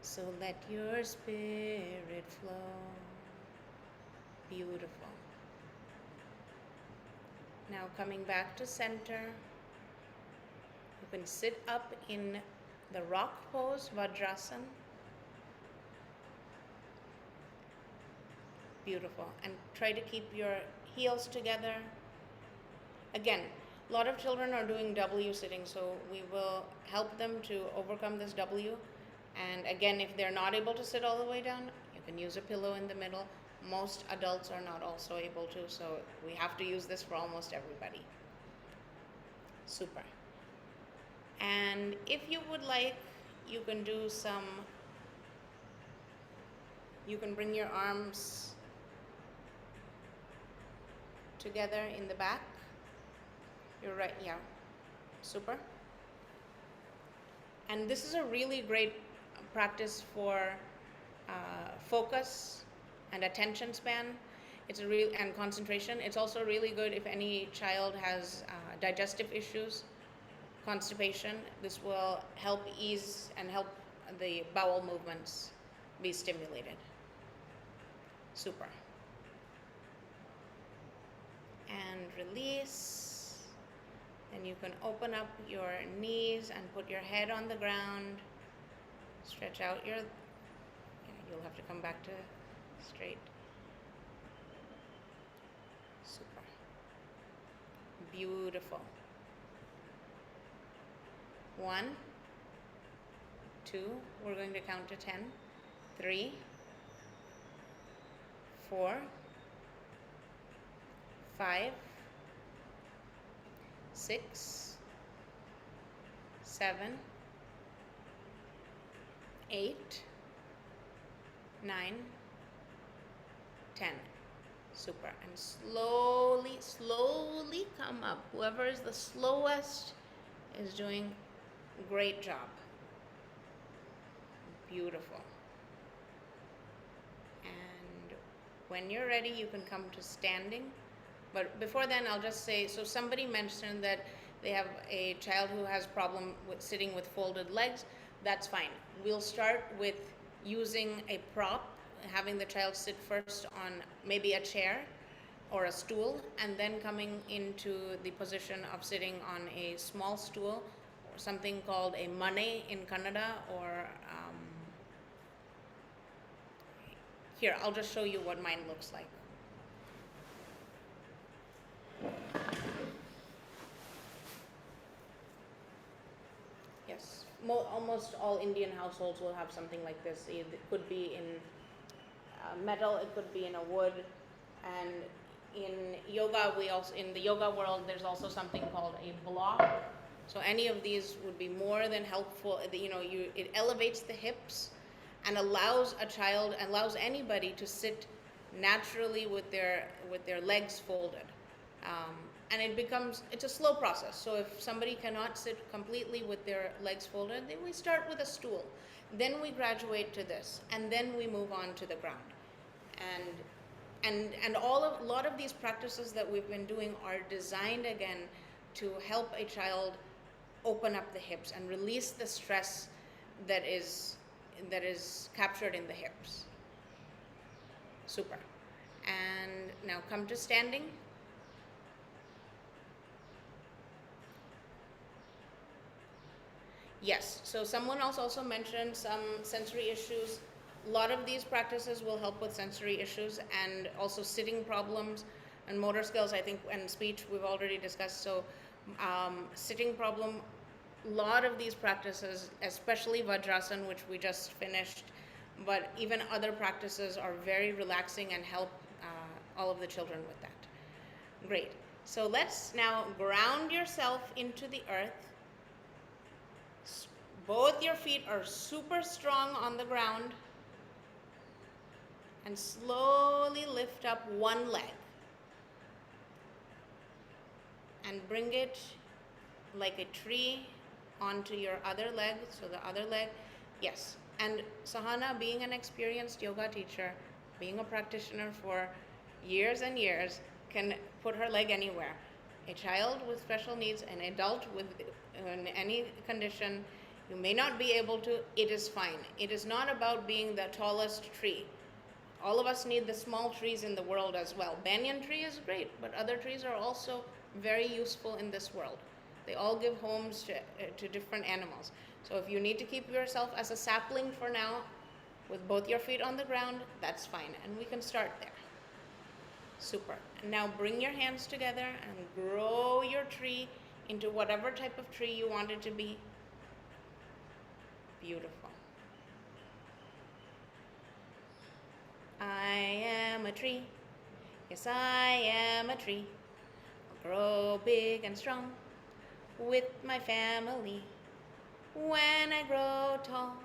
so let your spirit flow. Beautiful. Now coming back to center, you can sit up in the rock pose, Vajrasan. Beautiful. And try to keep your heels together. Again, a lot of children are doing W sitting, so we will help them to overcome this W. And again, if they're not able to sit all the way down, you can use a pillow in the middle. Most adults are not also able to, so we have to use this for almost everybody. Super. And if you would like, you can do you can bring your arms together in the back. You're right, yeah. Super. And this is a really great practice for focus and attention span. And concentration. It's also really good if any child has digestive issues, constipation. This will help ease and help the bowel movements be stimulated. Super. And release. Then you can open up your knees and put your head on the ground. Stretch out you'll have to come back to straight. Super. Beautiful. 1, 2, we're going to count to 10. 3, 4, 5, 6, 7, 8, 9, 10. Super. And slowly come up. Whoever is the slowest is doing a great job. Beautiful. And when you're ready, you can come to standing. But before then, I'll just say, so somebody mentioned that they have a child who has problem with sitting with folded legs. That's fine. We'll start with using a prop, having the child sit first on maybe a chair, or a stool, and then coming into the position of sitting on a small stool, or something called a mane in Kannada, or here, I'll just show you what mine looks like. Yes, almost all Indian households will have something like this. It could be in metal, it could be in a wood, and in yoga, in the yoga world, there's also something called a block. So any of these would be more than helpful. It elevates the hips and allows anybody to sit naturally with their legs folded. And it's a slow process. So if somebody cannot sit completely with their legs folded, then we start with a stool. Then we graduate to this, and then we move on to the ground. And a lot of these practices that we've been doing are designed again to help a child open up the hips and release the stress that is captured in the hips. Super. And now come to standing. Yes, so someone else also mentioned some sensory issues. A lot of these practices will help with sensory issues and also sitting problems and motor skills, I think, and speech we've already discussed. So sitting problem, a lot of these practices, especially Vajrasan, which we just finished, but even other practices are very relaxing and help all of the children with that. Great. So let's now ground yourself into the earth. Both your feet are super strong on the ground. And slowly lift up one leg. And bring it like a tree onto your other leg. So the other leg, yes. And Sahana, being an experienced yoga teacher, being a practitioner for years and years, can put her leg anywhere. A child with special needs, an adult with any condition, you may not be able to, it is fine. It is not about being the tallest tree. All of us need the small trees in the world as well. Banyan tree is great, but other trees are also very useful in this world. They all give homes to different animals. So if you need to keep yourself as a sapling for now, with both your feet on the ground, that's fine. And we can start there. Super. And now bring your hands together and grow your tree into whatever type of tree you want it to be. Beautiful. I am a tree. Yes, I am a tree. I'll grow big and strong with my family. When I grow tall,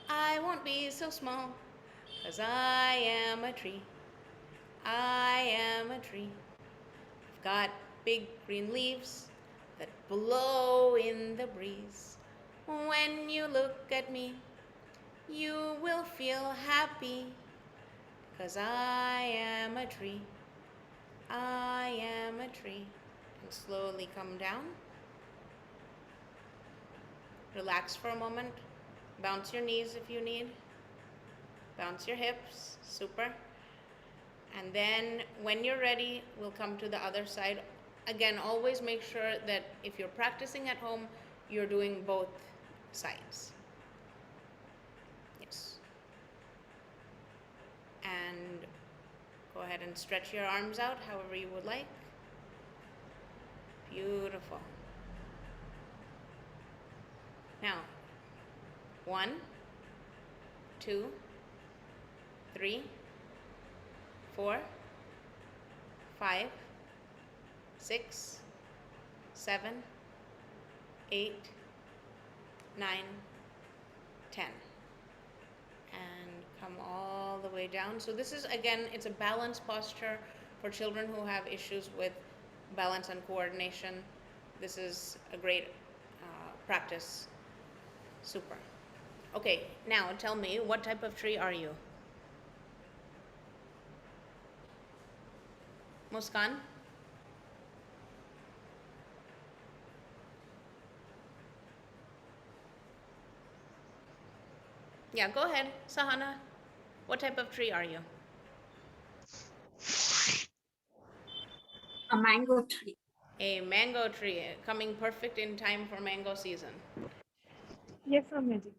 I won't be so small, 'cause I am a tree. I am a tree. I've got big green leaves that blow in the breeze. When you look at me, you will feel happy, 'cause I am a tree. I am a tree. And slowly come down. Relax for a moment. Bounce your knees if you need. Bounce your hips. Super. And then when you're ready, we'll come to the other side. Again, always make sure that if you're practicing at home, you're doing both sides. Yes. And go ahead and stretch your arms out however you would like. Beautiful. Now, 1, 2, 3, 4, 5, 6, 7, 8, 9, 10. And come all the way down. So this is, again, it's a balance posture for children who have issues with balance and coordination. This is a great practice. Super. Okay, now tell me, what type of tree are you? Muskan? Yeah, go ahead. Sahana, what type of tree are you? A mango tree. A mango tree, coming perfect in time for mango season. Yes, Amnaji.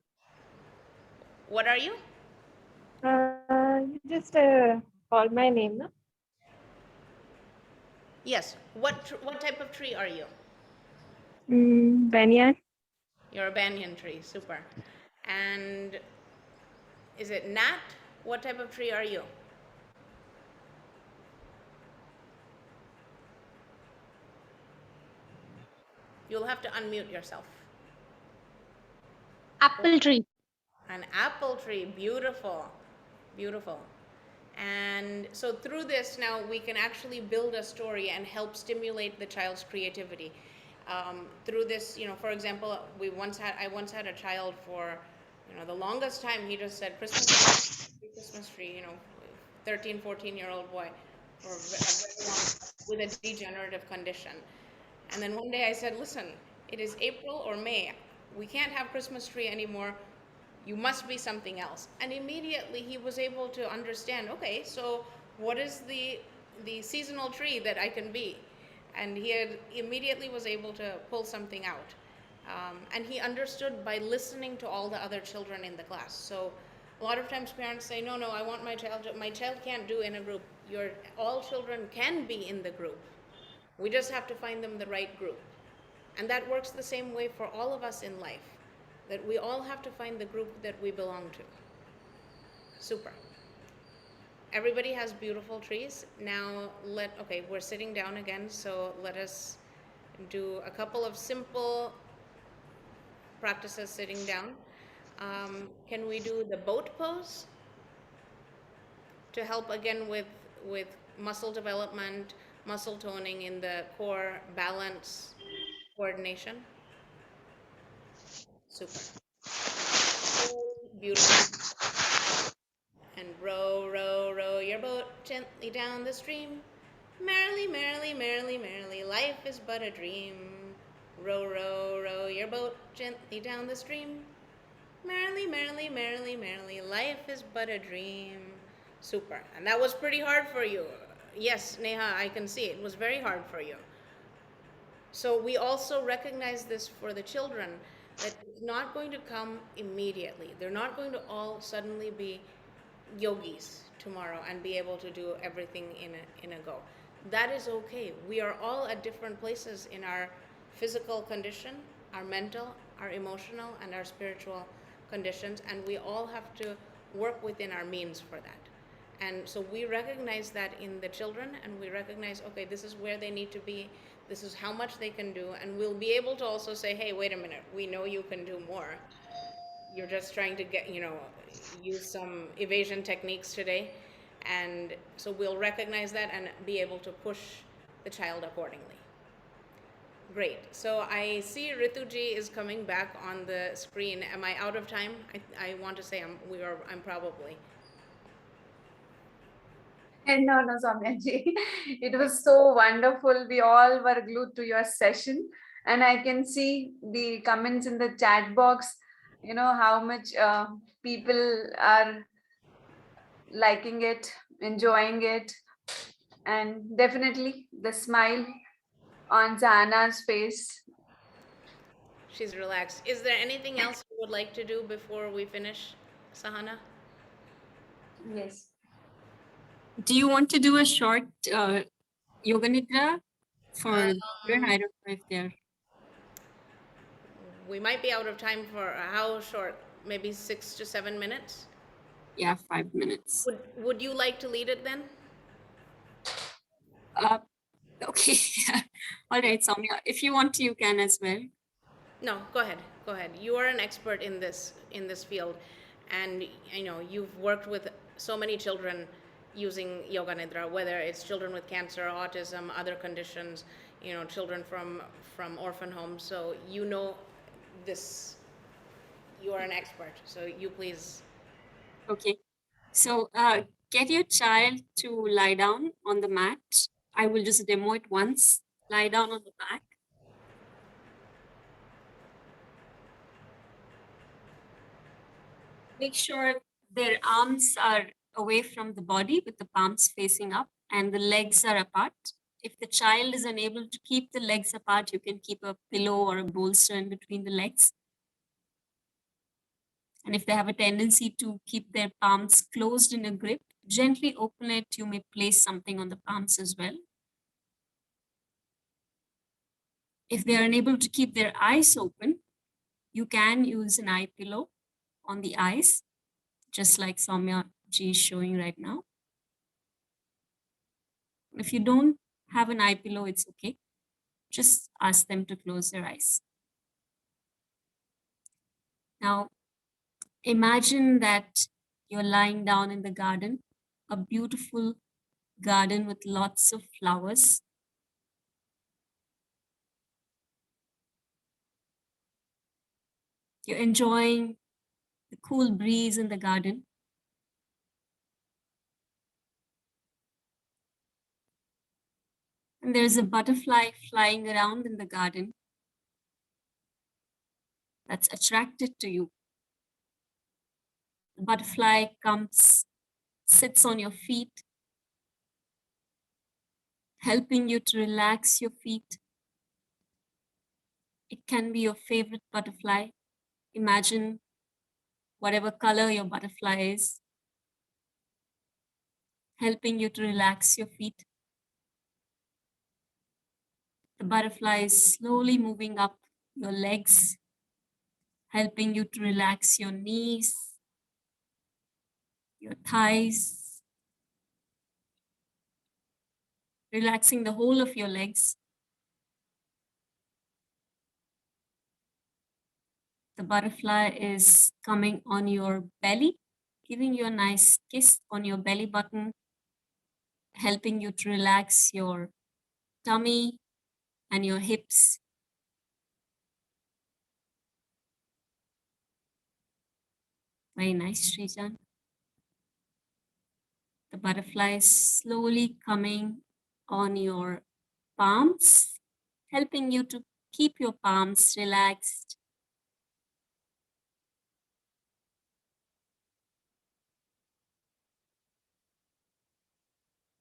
What are you? You just call my name, no? Yes. What type of tree are you? Banyan. You're a banyan tree. Super. And is it Nat? What type of tree are you? You'll have to unmute yourself. Apple tree. An apple tree. Beautiful. Beautiful. And so through this now we can actually build a story and help stimulate the child's creativity. Through this, for example, I once had a child for, the longest time he just said Christmas tree, 13, 14-year-old boy for a very long time with a degenerative condition. And then one day I said, listen, it is April or May. We can't have Christmas tree anymore. You must be something else. And immediately he was able to understand, okay, so what is the seasonal tree that I can be? And immediately was able to pull something out. And he understood by listening to all the other children in the class. So a lot of times parents say, no, I want my child can't do in a group. All children can be in the group. We just have to find them the right group. And that works the same way for all of us in life, that we all have to find the group that we belong to. Super. Everybody has beautiful trees. Now okay, we're sitting down again, so let us do a couple of simple practices sitting down. Can we do the boat pose to help again with muscle development, muscle toning in the core, balance, coordination? Super. Beautiful. And row, row, row your boat gently down the stream. Merrily, merrily, merrily, merrily, life is but a dream. Row, row, row your boat gently down the stream. Merrily, merrily, merrily, merrily, life is but a dream. Super. And that was pretty hard for you. Yes, Neha, I can see it was very hard for you. So we also recognize this for the children, that it's not going to come immediately. They're not going to all suddenly be yogis tomorrow and be able to do everything in a go. That is okay. We are all at different places in our physical condition, our mental, our emotional, and our spiritual conditions, and we all have to work within our means for that. And so we recognize that in the children, and we recognize, okay, this is where they need to be, this is how much they can do, and we'll be able to also say, hey, wait a minute, we know you can do more. You're just trying to use some evasion techniques today. And so we'll recognize that and be able to push the child accordingly. Great. So I see Rituji is coming back on the screen. Am I out of time? I want to say I'm probably. No, Soumyaji. It was so wonderful. We all were glued to your session. And I can see the comments in the chat box, how much people are liking it, enjoying it. And definitely the smile on Zana's face. She's relaxed. Is there anything else you would like to do before we finish, Sahana? Yes. Do you want to do a short yoga nidra for children? I don't know if they're. We might be out of time for how short? Maybe 6 to 7 minutes? Yeah, 5 minutes. Would you like to lead it then? Okay. All right, Soumya. If you want to, you can as well. No, go ahead. Go ahead. You are an expert in this field, and you've worked with so many children using yoga nidra, whether it's children with cancer, autism, other conditions, children from orphan homes. So you know this. You are an expert. So you please. Okay. So get your child to lie down on the mat. I will just demo it once. Lie down on the back. Make sure their arms are away from the body with the palms facing up and the legs are apart. If the child is unable to keep the legs apart, you can keep a pillow or a bolster in between the legs. And if they have a tendency to keep their palms closed in a grip, gently open it. You may place something on the palms as well. If they are unable to keep their eyes open, you can use an eye pillow on the eyes, just like Soumya ji is showing right now. If you don't have an eye pillow, it's okay. Just ask them to close their eyes. Now, imagine that you're lying down in the garden, a beautiful garden with lots of flowers. You're enjoying the cool breeze in the garden. And there's a butterfly flying around in the garden that's attracted to you. The butterfly comes, sits on your feet, helping you to relax your feet. It can be your favorite butterfly. Imagine whatever color your butterfly is, helping you to relax your feet. The butterfly is slowly moving up your legs, helping you to relax your knees, your thighs, relaxing the whole of your legs. The butterfly is coming on your belly, giving you a nice kiss on your belly button, helping you to relax your tummy and your hips. Very nice, Srijan. The butterfly is slowly coming on your palms, helping you to keep your palms relaxed.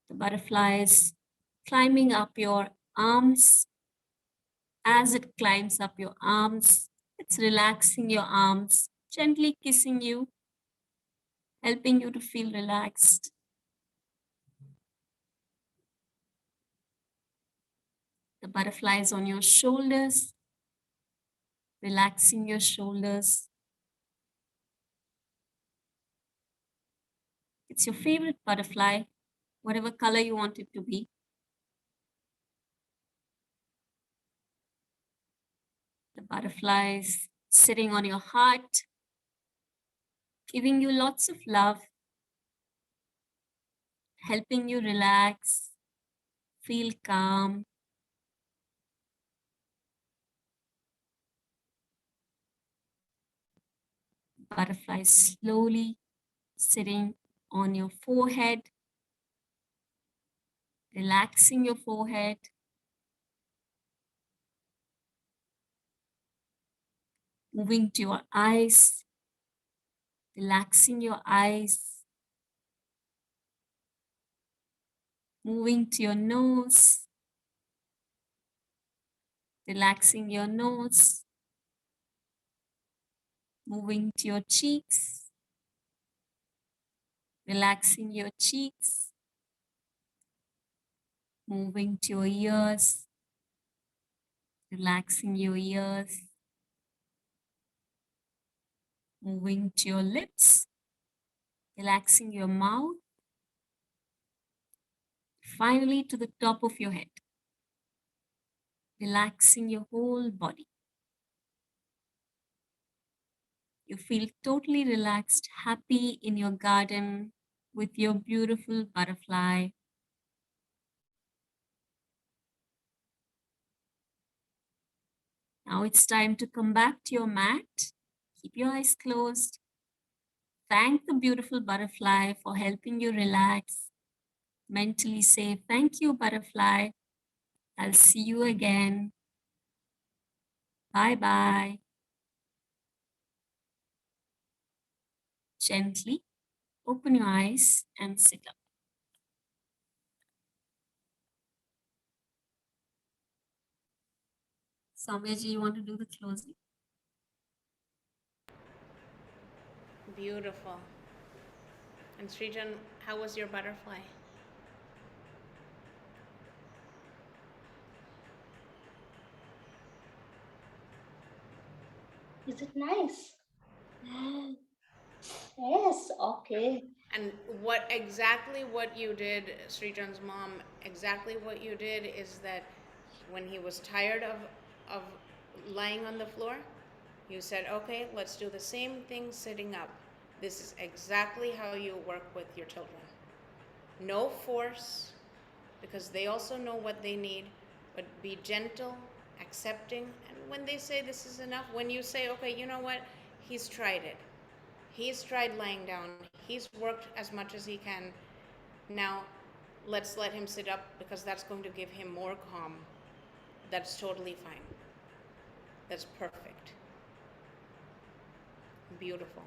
The butterfly is climbing up your arms. As it climbs up your arms, it's relaxing your arms, gently kissing you, helping you to feel relaxed. The butterfly is on your shoulders, relaxing your shoulders. It's your favorite butterfly, whatever color you want it to be. The butterfly is sitting on your heart, giving you lots of love, helping you relax, feel calm. Butterfly is slowly sitting on your forehead, relaxing your forehead. Moving to your eyes, relaxing your eyes. Moving to your nose, relaxing your nose. Moving to your cheeks, relaxing your cheeks. Moving to your ears, relaxing your ears. Moving to your lips, relaxing your mouth. Finally, to the top of your head, relaxing your whole body. You feel totally relaxed, happy in your garden with your beautiful butterfly. Now it's time to come back to your mat. Keep your eyes closed. Thank the beautiful butterfly for helping you relax. Mentally say, thank you, butterfly. I'll see you again. Bye-bye. Gently open your eyes and sit up. Soumyaji, you want to do the closing? Beautiful. And Srijan, how was your butterfly? Is it nice? Yes, okay. And exactly what you did, Srijan's mom, exactly what you did is that when he was tired of lying on the floor, you said, okay, let's do the same thing sitting up. This is exactly how you work with your children. No force, because they also know what they need, but be gentle, accepting. And when they say this is enough, when you say, okay, you know what, he's tried it. He's tried lying down. He's worked as much as he can. Now, let's let him sit up because that's going to give him more calm. That's totally fine. That's perfect. Beautiful.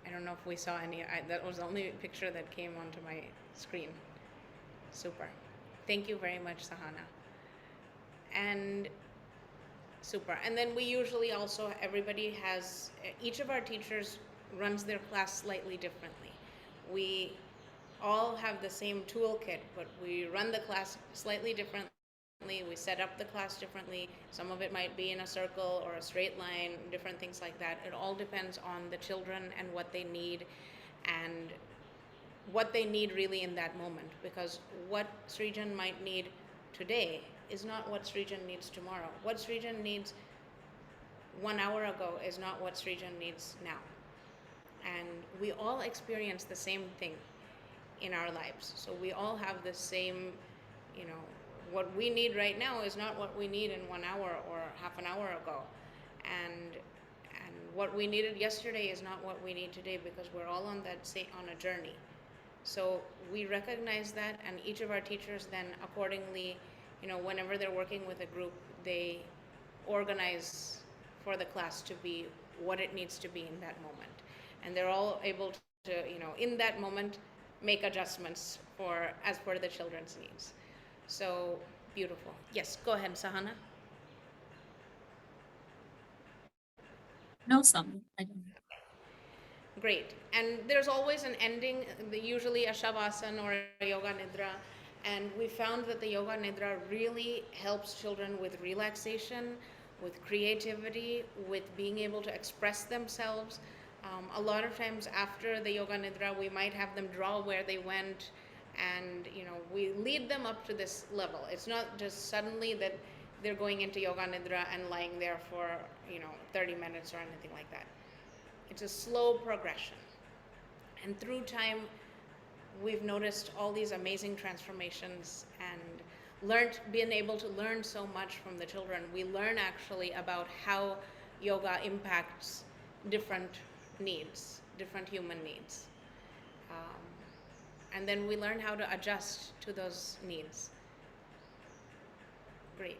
I don't know if we saw any. That was the only picture that came onto my screen. Super. Thank you very much, Sahana. And super. And then we usually also, everybody has, each of our teachers runs their class slightly differently. We all have the same toolkit, but we run the class slightly differently. We set up the class differently. Some of it might be in a circle or a straight line, different things like that. It all depends on the children and what they need and what they need really in that moment. Because what Srijan might need today is not what Srijan needs tomorrow. What Srijan needs 1 hour ago is not what Srijan needs now. And we all experience the same thing in our lives. So we all have the same, what we need right now is not what we need in 1 hour or half an hour ago. And what we needed yesterday is not what we need today, because we're all on a journey. So we recognize that, and each of our teachers then accordingly, whenever they're working with a group, they organize for the class to be what it needs to be in that moment. And they're all able to, in that moment, make adjustments as per the children's needs. So beautiful. Yes, go ahead, Sahana. No, Soumya, I don't. Great. And there's always an ending, usually a shavasana or a yoga nidra. And we found that the yoga nidra really helps children with relaxation, with creativity, with being able to express themselves. A lot of times after the yoga nidra, we might have them draw where they went, and we lead them up to this level. It's not just suddenly that they're going into yoga nidra and lying there for 30 minutes or anything like that. It's a slow progression. And through time, we've noticed all these amazing transformations and been able to learn so much from the children. We learn actually about how yoga impacts different needs, different human needs. And then we learn how to adjust to those needs. Great.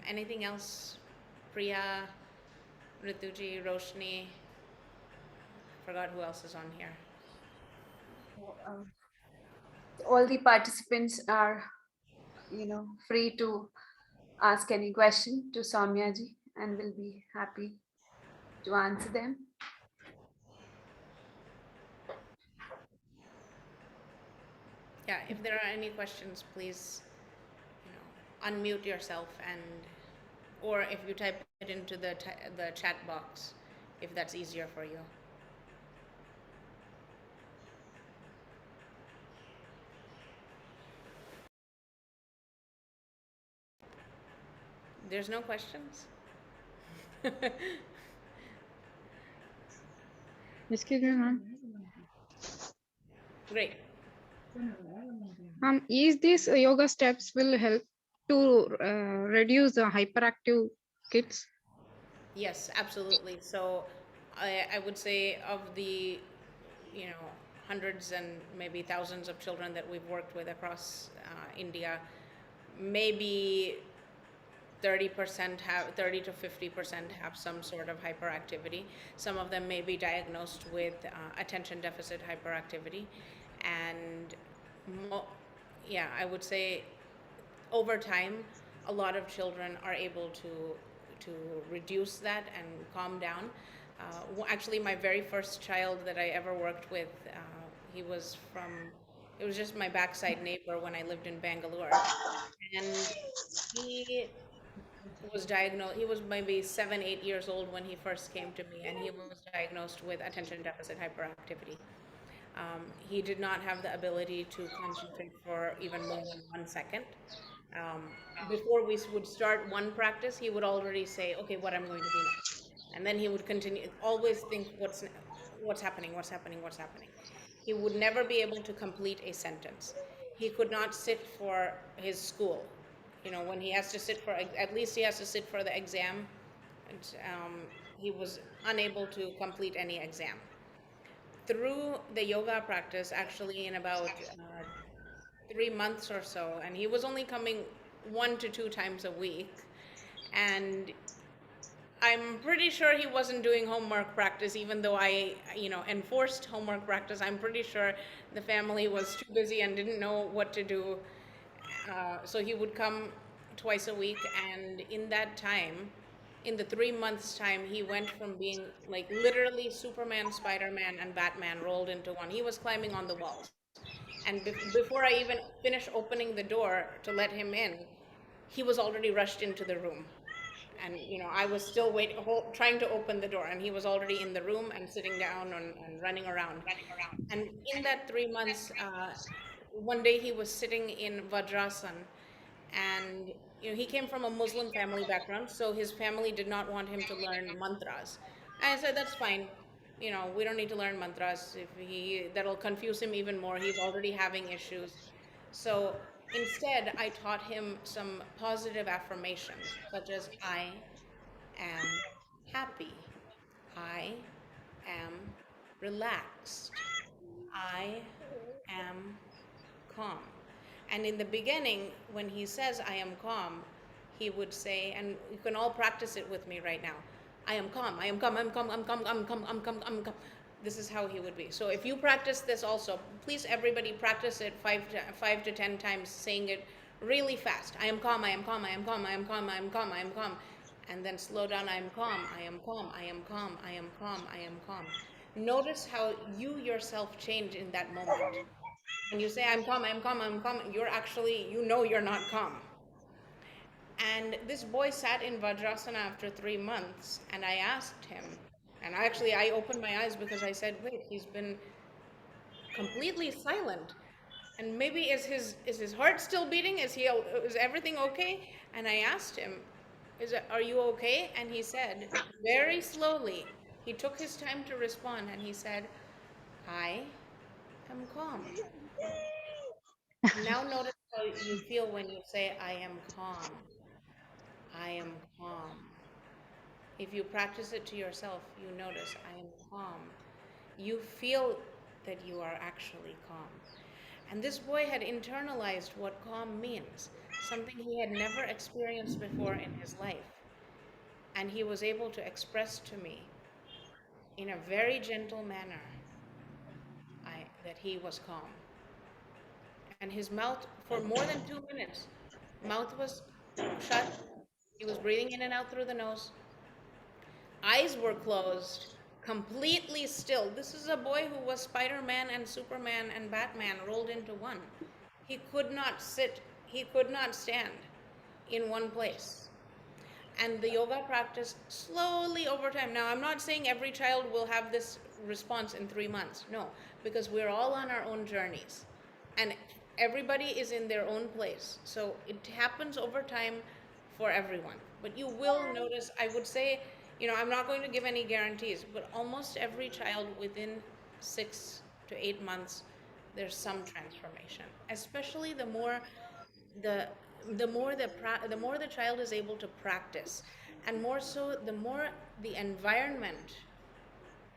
Anything else? Priya, Rituji, Roshni? Forgot who else is on here. All the participants are, free to ask any question to Soumyaji, and we'll be happy to answer them. Yeah, if there are any questions, please, unmute yourself, or if you type it into the chat box, if that's easier for you. There's no questions? Excuse me, ma'am. Great. Is these yoga steps will help to reduce the hyperactive kids? Yes, absolutely. So I would say of the, hundreds and maybe thousands of children that we've worked with across India, maybe 30% have 30 to 50% have some sort of hyperactivity. Some of them may be diagnosed with attention deficit hyperactivity, and I would say over time a lot of children are able to reduce that and calm down. Actually, my very first child that I ever worked with, he was from, it was just my backside neighbor when I lived in Bangalore. And he was diagnosed, he was maybe 7, 8 years old when he first came to me, and he was diagnosed with attention deficit hyperactivity. He did not have the ability to concentrate for even more than 1 second. Um, Before we would start one practice, he would already say, "Okay, what I'm going to do next," and then he would continue. Always think, what's happening? What's happening? What's happening?" He would never be able to complete a sentence. He could not sit for his school. When he has to sit for, at least he has to sit for the exam. And, he was unable to complete any exam. Through the yoga practice, actually, in about 3 months or so, and he was only coming 1 to 2 times a week, and I'm pretty sure he wasn't doing homework practice, even though I, enforced homework practice. I'm pretty sure the family was too busy and didn't know what to do. So he would come twice a week, and in that time, in the 3 months time, he went from being like literally Superman, Spider-Man, and Batman rolled into one. He was climbing on the walls. And before I even finished opening the door to let him in, he was already rushed into the room. And I was still trying to open the door, and he was already in the room and sitting down and running around. And in that 3 months, one day he was sitting in Vajrasan, and he came from a Muslim family background, so his family did not want him to learn mantras. And I said, that's fine. We don't need to learn mantras. That'll confuse him even more. He's already having issues. So instead, I taught him some positive affirmations, such as I am happy. I am relaxed. I am calm. And in the beginning, when he says, I am calm, he would say, and you can all practice it with me right now, I am calm, I am calm, I'm calm, I'm calm, I'm calm, I'm calm, I'm calm. This is how he would be. So if you practice this also, please everybody practice it 5 to 10 times, saying it really fast. I am calm, I am calm, I am calm, I am calm, I am calm, I am calm. And then slow down, I am calm, I am calm, I am calm, I am calm, I am calm. Notice how you yourself change in that moment. When you say, I'm calm, I'm calm, I'm calm, you're actually, you're not calm. And this boy sat in Vajrasana after 3 months, and I asked him, and I opened my eyes because I said, wait, he's been completely silent. And maybe is his heart still beating? Is everything okay? And I asked him, are you okay? And he said, very slowly, he took his time to respond, and he said, I am calm. Now notice how you feel when you say, I am calm. I am calm. If you practice it to yourself, you notice, I am calm. You feel that you are actually calm. And this boy had internalized what calm means, something he had never experienced before in his life. And he was able to express to me in a very gentle manner that he was calm. And his mouth, for more than 2 minutes, mouth was shut. He was breathing in and out through the nose. Eyes were closed, completely still. This is a boy who was Spider-Man and Superman and Batman rolled into one. He could not sit, he could not stand in one place. And the yoga practice slowly over time. Now, I'm not saying every child will have this response in 3 months. No, because we're all on our own journeys. And everybody is in their own place. So it happens over time for everyone. But you will notice, I would say, I'm not going to give any guarantees, but almost every child within 6 to 8 months, there's some transformation. Especially the more the child is able to practice, and more so the more the environment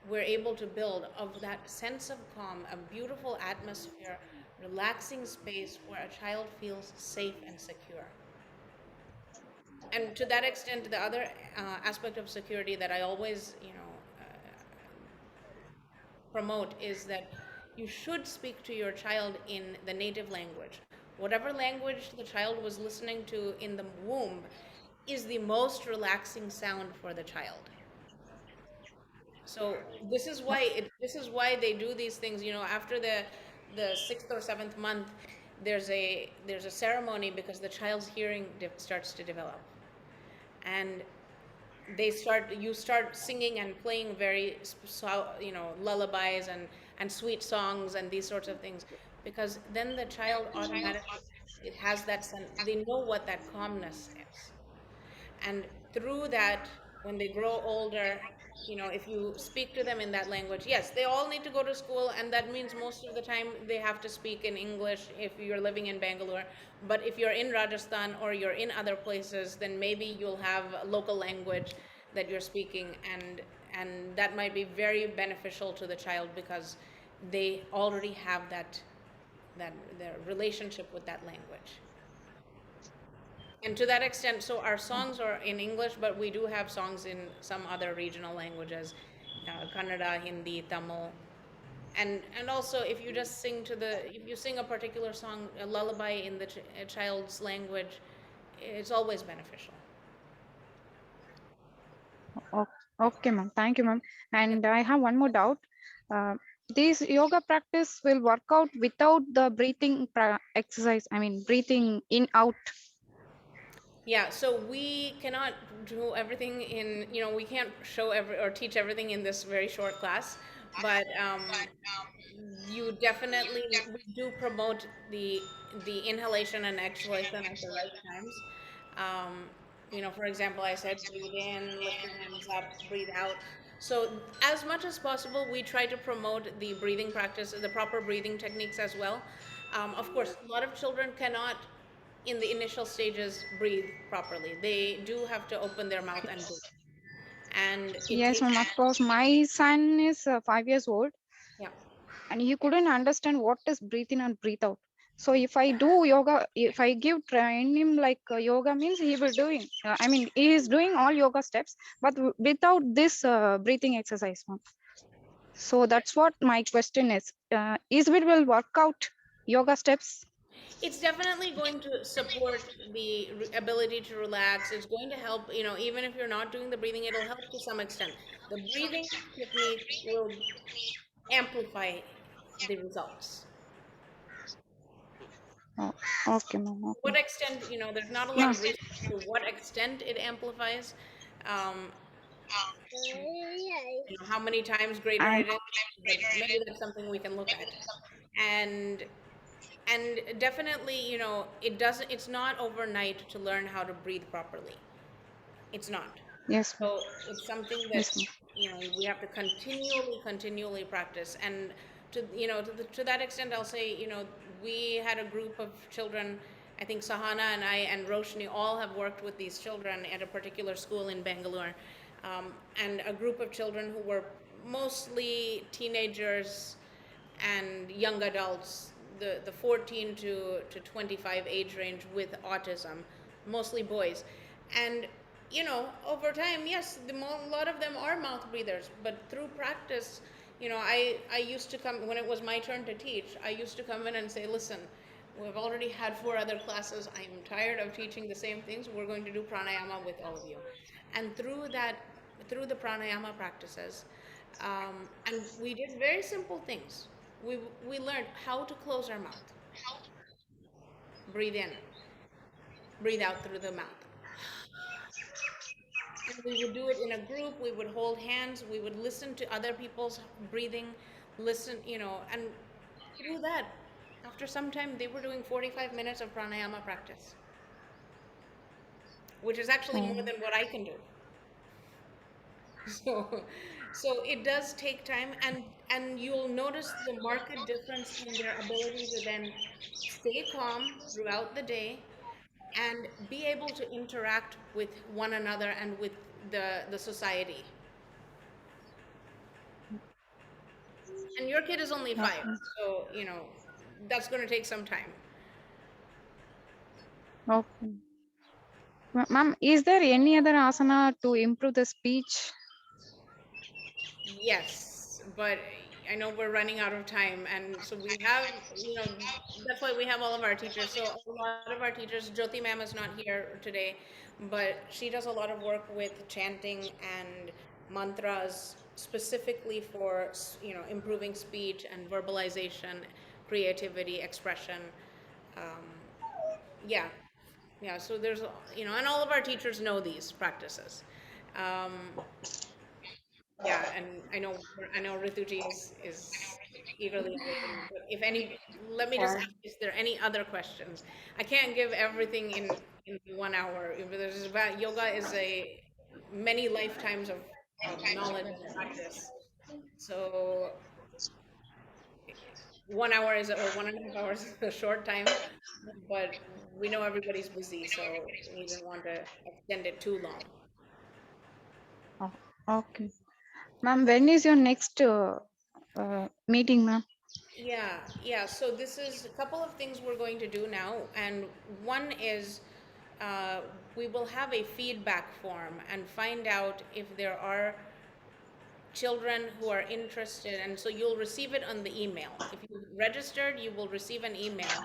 we're able to build of that sense of calm, a beautiful atmosphere, relaxing space where a child feels safe and secure. And to that extent, the other aspect of security that I always, promote is that you should speak to your child in the native language. Whatever language the child was listening to in the womb is the most relaxing sound for the child. So this is why they do these things. You know, after the 6th or 7th month, there's a ceremony because the child's hearing starts to develop, and you start singing and playing very lullabies and sweet songs and these sorts of things, because then the child automatically, it has that sense, they know what that calmness is. And through that, when they grow older, if you speak to them in that language, yes, they all need to go to school, and that means most of the time they have to speak in English if you're living in Bangalore. But if you're in Rajasthan or you're in other places, then maybe you'll have a local language that you're speaking, and that might be very beneficial to the child because they already have that their relationship with that language. And to that extent, so our songs are in English, but we do have songs in some other regional languages, Kannada, Hindi, Tamil. And also, if you just if you sing a particular song, a lullaby in the child's language, it's always beneficial. Okay, ma'am. Thank you, ma'am. And I have one more doubt. This yoga practice will work out without the breathing exercise. I mean, breathing in, out. Yeah, so we cannot do everything in, we can't show or teach everything in this very short class, but you definitely, we do promote the inhalation and exhalation at the right times. For example, I said breathe in, lift your hands up, breathe out. So as much as possible, we try to promote the breathing practice, the proper breathing techniques as well. Of course, a lot of children cannot, in the initial stages, breathe properly. They do have to open their mouth and breathe. And it Yes, takes, ma'am. Of course, my son is 5 years old. yeah. And he couldn't understand what is breathe in and breathe out. So if I do yoga, if I train him like yoga means he will doing. I mean, he is doing all yoga steps, but without this breathing exercise, ma'am. So that's what my question is. Is it will work out yoga steps? It's definitely going to support the ability to relax. It's going to help, even if you're not doing the breathing, it'll help to some extent. The breathing technique will amplify the results. Oh, okay, ma'am. To Okay. what extent, there's not a lot No. of research to what extent it amplifies, um, how many times greater And it is, but maybe that's something we can look at. And and definitely, it's not overnight to learn how to breathe properly. It's not. yes, ma'am. So it's something that, Yes, ma'am. we have to continually practice. And to that extent, I'll say, we had a group of children. I think Sahana and I and Roshni all have worked with these children at a particular school in Bangalore, and a group of children who were mostly teenagers and young adults, the 14 to 25 age range with autism, mostly boys. And over time, yes, a lot of them are mouth breathers, but through practice, I used to come, when it was my turn to teach, I used to come in and say, listen, we've already had 4 other classes, I'm tired of teaching the same things, we're going to do pranayama with all of you. And through the pranayama practices, and we did very simple things. We learned how to close our mouth. Breathe in, breathe out through the mouth. And we would do it in a group, we would hold hands, we would listen to other people's breathing, and through that, after some time, they were doing 45 minutes of pranayama practice, which is actually more than what I can do. So it does take time, and you'll notice the marked difference in their ability to then stay calm throughout the day and be able to interact with one another and with the society. And your kid is only 5, so that's going to take some time. Okay. Ma'am, is there any other asana to improve the speech? Yes, but I know we're running out of time, and so we have, that's why we have all of our teachers. So a lot of our teachers, Jyoti ma'am is not here today, but she does a lot of work with chanting and mantras specifically for, improving speech and verbalization, creativity, expression. Um, yeah, yeah. So there's, and all of our teachers know these practices. Um, yeah, and I know Rituji is eagerly awaiting. But if any, let me just Yeah. ask: is there any other questions? I can't give everything in 1 hour. Yoga is a many lifetimes of knowledge and practice. So 1 hour is or 1.5 hours is a short time, but we know everybody's busy, so we didn't want to extend it too long. Oh, okay. Ma'am, when is your next meeting, ma'am? Yeah. So this is a couple of things we're going to do now, and one is uh, we will have a feedback form and find out if there are children who are interested, and so you'll receive it on the email. If you registered, you will receive an email,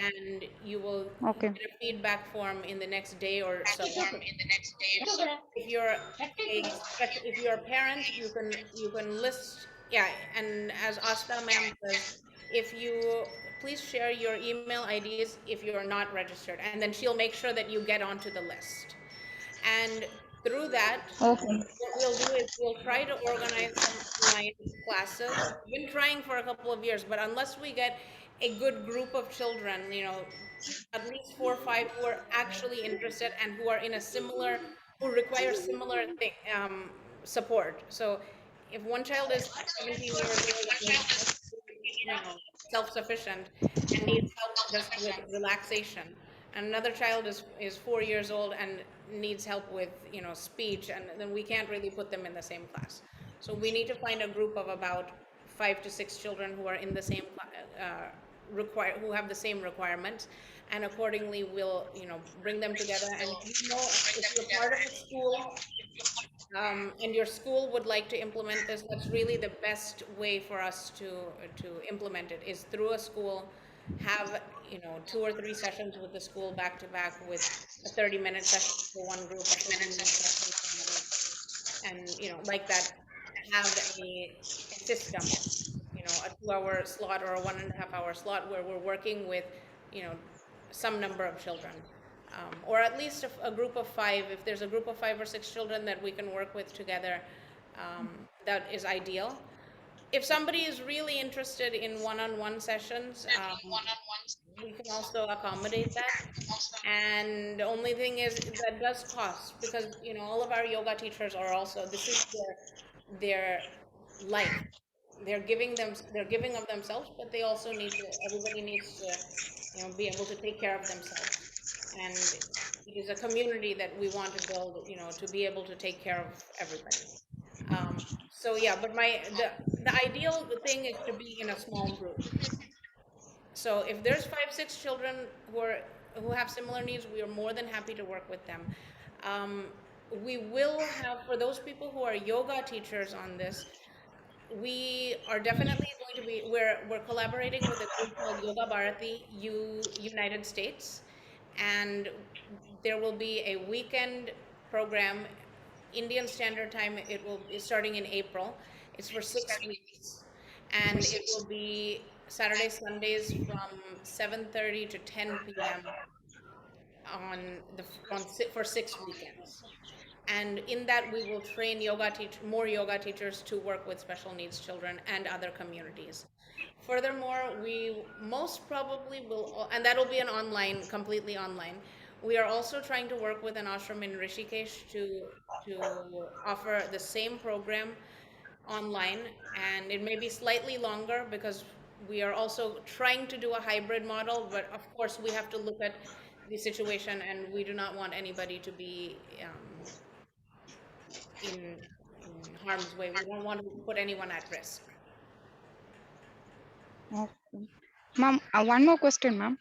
and you will Okay. get a feedback form in the next day or so. Program. If you're Practical. if you're a parent, you can list, yeah. And as Asta ma'am says, if you please share your email IDs if you're not registered, and then she'll make sure that you get onto the list. And through that, Okay. what we'll do is we'll try to organize some online classes. We've been trying for a couple of years, but unless we get a good group of children, at least 4 or 5 who are actually interested and who are in a similar, who require similar thing, support. So if one child is 17 years old and is self-sufficient and needs help just with relaxation, and another child is 4 years old and needs help with speech, and then we can't really put them in the same class. So we need to find a group of about 5 to 6 children who are in the same who have the same requirements, and accordingly we'll bring them together. And if you're part of a school, and your school would like to implement this, that's really the best way for us to implement it, is through a school, have 2 or 3 sessions with the school back to back, with a 30-minute session for one group, a 30-minute session for another, and like that, have a system, a 2 hour slot or a 1.5 hour slot where we're working with you know some number of children, or at least a group of 5. If there's a group of 5 or 6 children that we can work with together, that is ideal. If somebody is really interested in one-on-one sessions, we can also accommodate that. And the only thing is that does cost, because all of our yoga teachers are also, this is their life. They're giving of themselves, but they also need to, everybody needs to be able to take care of themselves. And it is a community that we want to build, to be able to take care of everybody. So yeah, but the ideal thing is to be in a small group. So if there's 5, 6 children who have similar needs, we are more than happy to work with them. Um, we will have, for those people who are yoga teachers on this, we are definitely going to be, we're collaborating with a group called Yoga Bharati United States, and there will be a weekend program, Indian Standard Time. It will be starting in April. It's for 6 weeks, and it will be Saturday, Sundays from 7:30 to 10 p.m. For 6 weekends. And in that, we will train more yoga teachers to work with special needs children and other communities. Furthermore, we most probably will, and that'll be completely online. We are also trying to work with an ashram in Rishikesh to offer the same program online, and it may be slightly longer because we are also trying to do a hybrid model, but of course we have to look at the situation, and we do not want anybody to be in harm's way. We don't want to put anyone at risk. Okay. Ma'am, one more question, ma'am.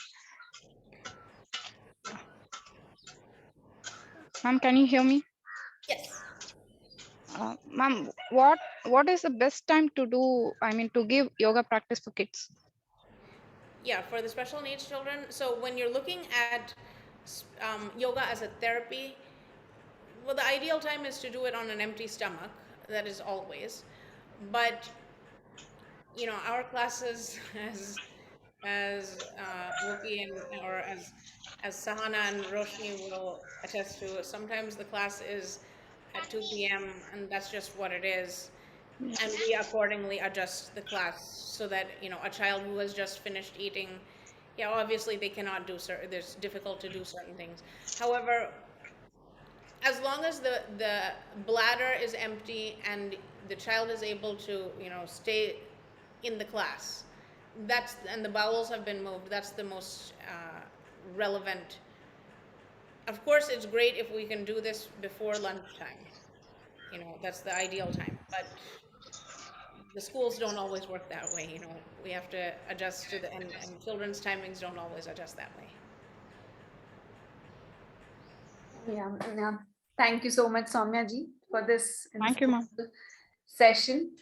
Ma'am, can you hear me? Yes. Ma'am, what is the best time to do? I mean, to give yoga practice for kids? Yeah, for the special needs children. So when you're looking at yoga as a therapy, well, the ideal time is to do it on an empty stomach. That is always. But our classes, as Wookie or as Sahana and Roshni will attest to, sometimes the class is at 2 p.m. and that's just what it is. And we accordingly adjust the class so that a child who has just finished eating, yeah, obviously they cannot do certain. It's difficult to do certain things. However, as long as the bladder is empty and the child is able to stay in the class, and the bowels have been moved, that's the most relevant. Of course it's great if we can do this before lunchtime. That's the ideal time, but the schools don't always work that way. We have to adjust to and children's timings don't always adjust that way. Yeah, yeah. Thank you so much, Soumya ji, for this Thank you, ma'am. insightful session.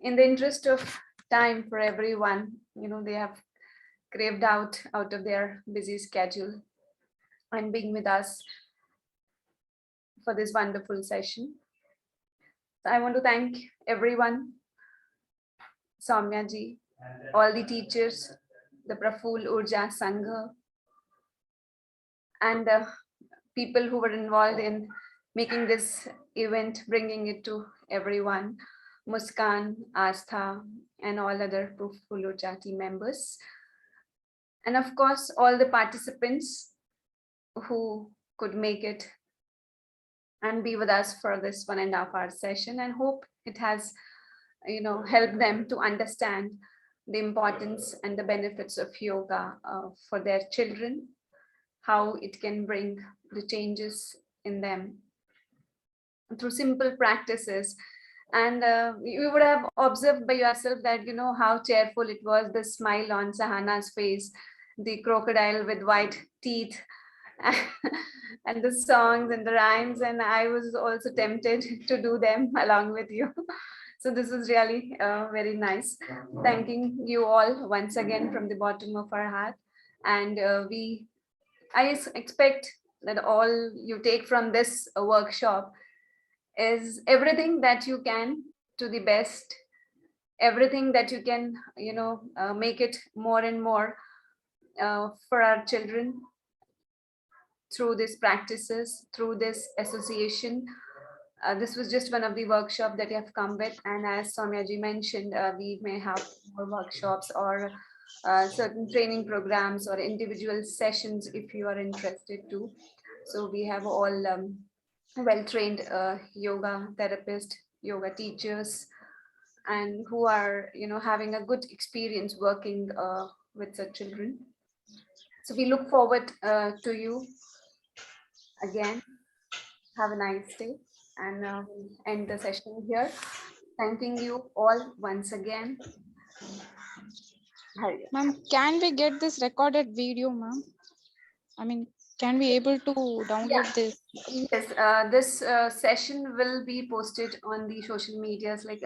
In the interest of time for everyone, they have craved out of their busy schedule and being with us for this wonderful session. So I want to thank everyone, Soumya ji, all the teachers, the Prafull Oorja Sangha, and the people who were involved in making this event, bringing it to everyone, Muskan, Astha, and all other Prafull Oorja team members. And of course, all the participants who could make it and be with us for this 1.5 hour session, and hope it has helped them to understand the importance and the benefits of yoga for their children, how it can bring the changes in them through simple practices. And you would have observed by yourself that how cheerful it was, the smile on Sahana's face, the crocodile with white teeth, and the songs and the rhymes, and I was also tempted to do them along with you. So this was really very nice. Thanking you all once again from the bottom of our heart. And I expect that all you take from this workshop is everything that you can to the best, everything that you can, make it more and more for our children through these practices, through this association. This was just one of the workshops that you have come with, and as Soumya ji mentioned, we may have more workshops or certain training programs or individual sessions if you are interested to. So we have all well-trained yoga therapists, yoga teachers, and who are having a good experience working with such children. So we look forward to you again. Have a nice day, and we'll end the session here. Thanking you all once again. Hari. Ma'am, can we get this recorded video, ma'am? I mean, can we able to download this? Yes, this session will be posted on the social medias like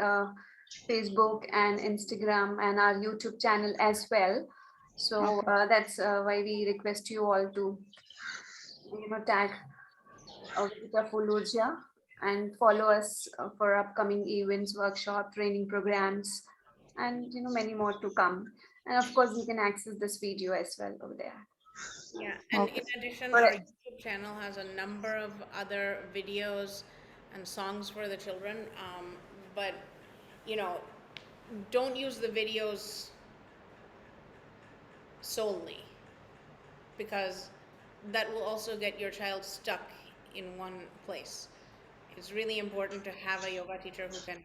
Facebook and Instagram and our YouTube channel as well. So that's why we request you all to tag Prafull Oorja and follow us for upcoming events, workshop, training programs, and many more to come. And of course, you can access this video as well over there. Yeah, and Okay. in addition, All our right. YouTube channel has a number of other videos and songs for the children. But don't use the videos solely, because that will also get your child stuck in one place. It's really important to have a yoga teacher who can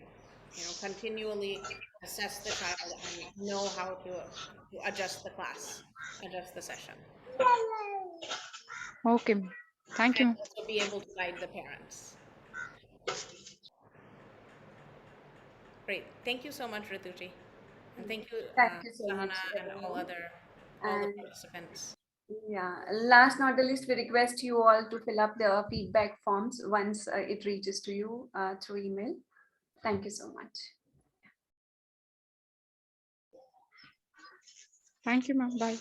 continually assess the child and know how to adjust the class, adjust the session, Okay. Thank and you. also be able to guide the parents. Great. Thank you so much, Rituji. And thank you, Thank you so much, Sahana, and all everyone. the And participants. Yeah, last not the least, we request you all to fill up the feedback forms once it reaches to you through email. Thank you so much. Thank you, ma'am. Bye.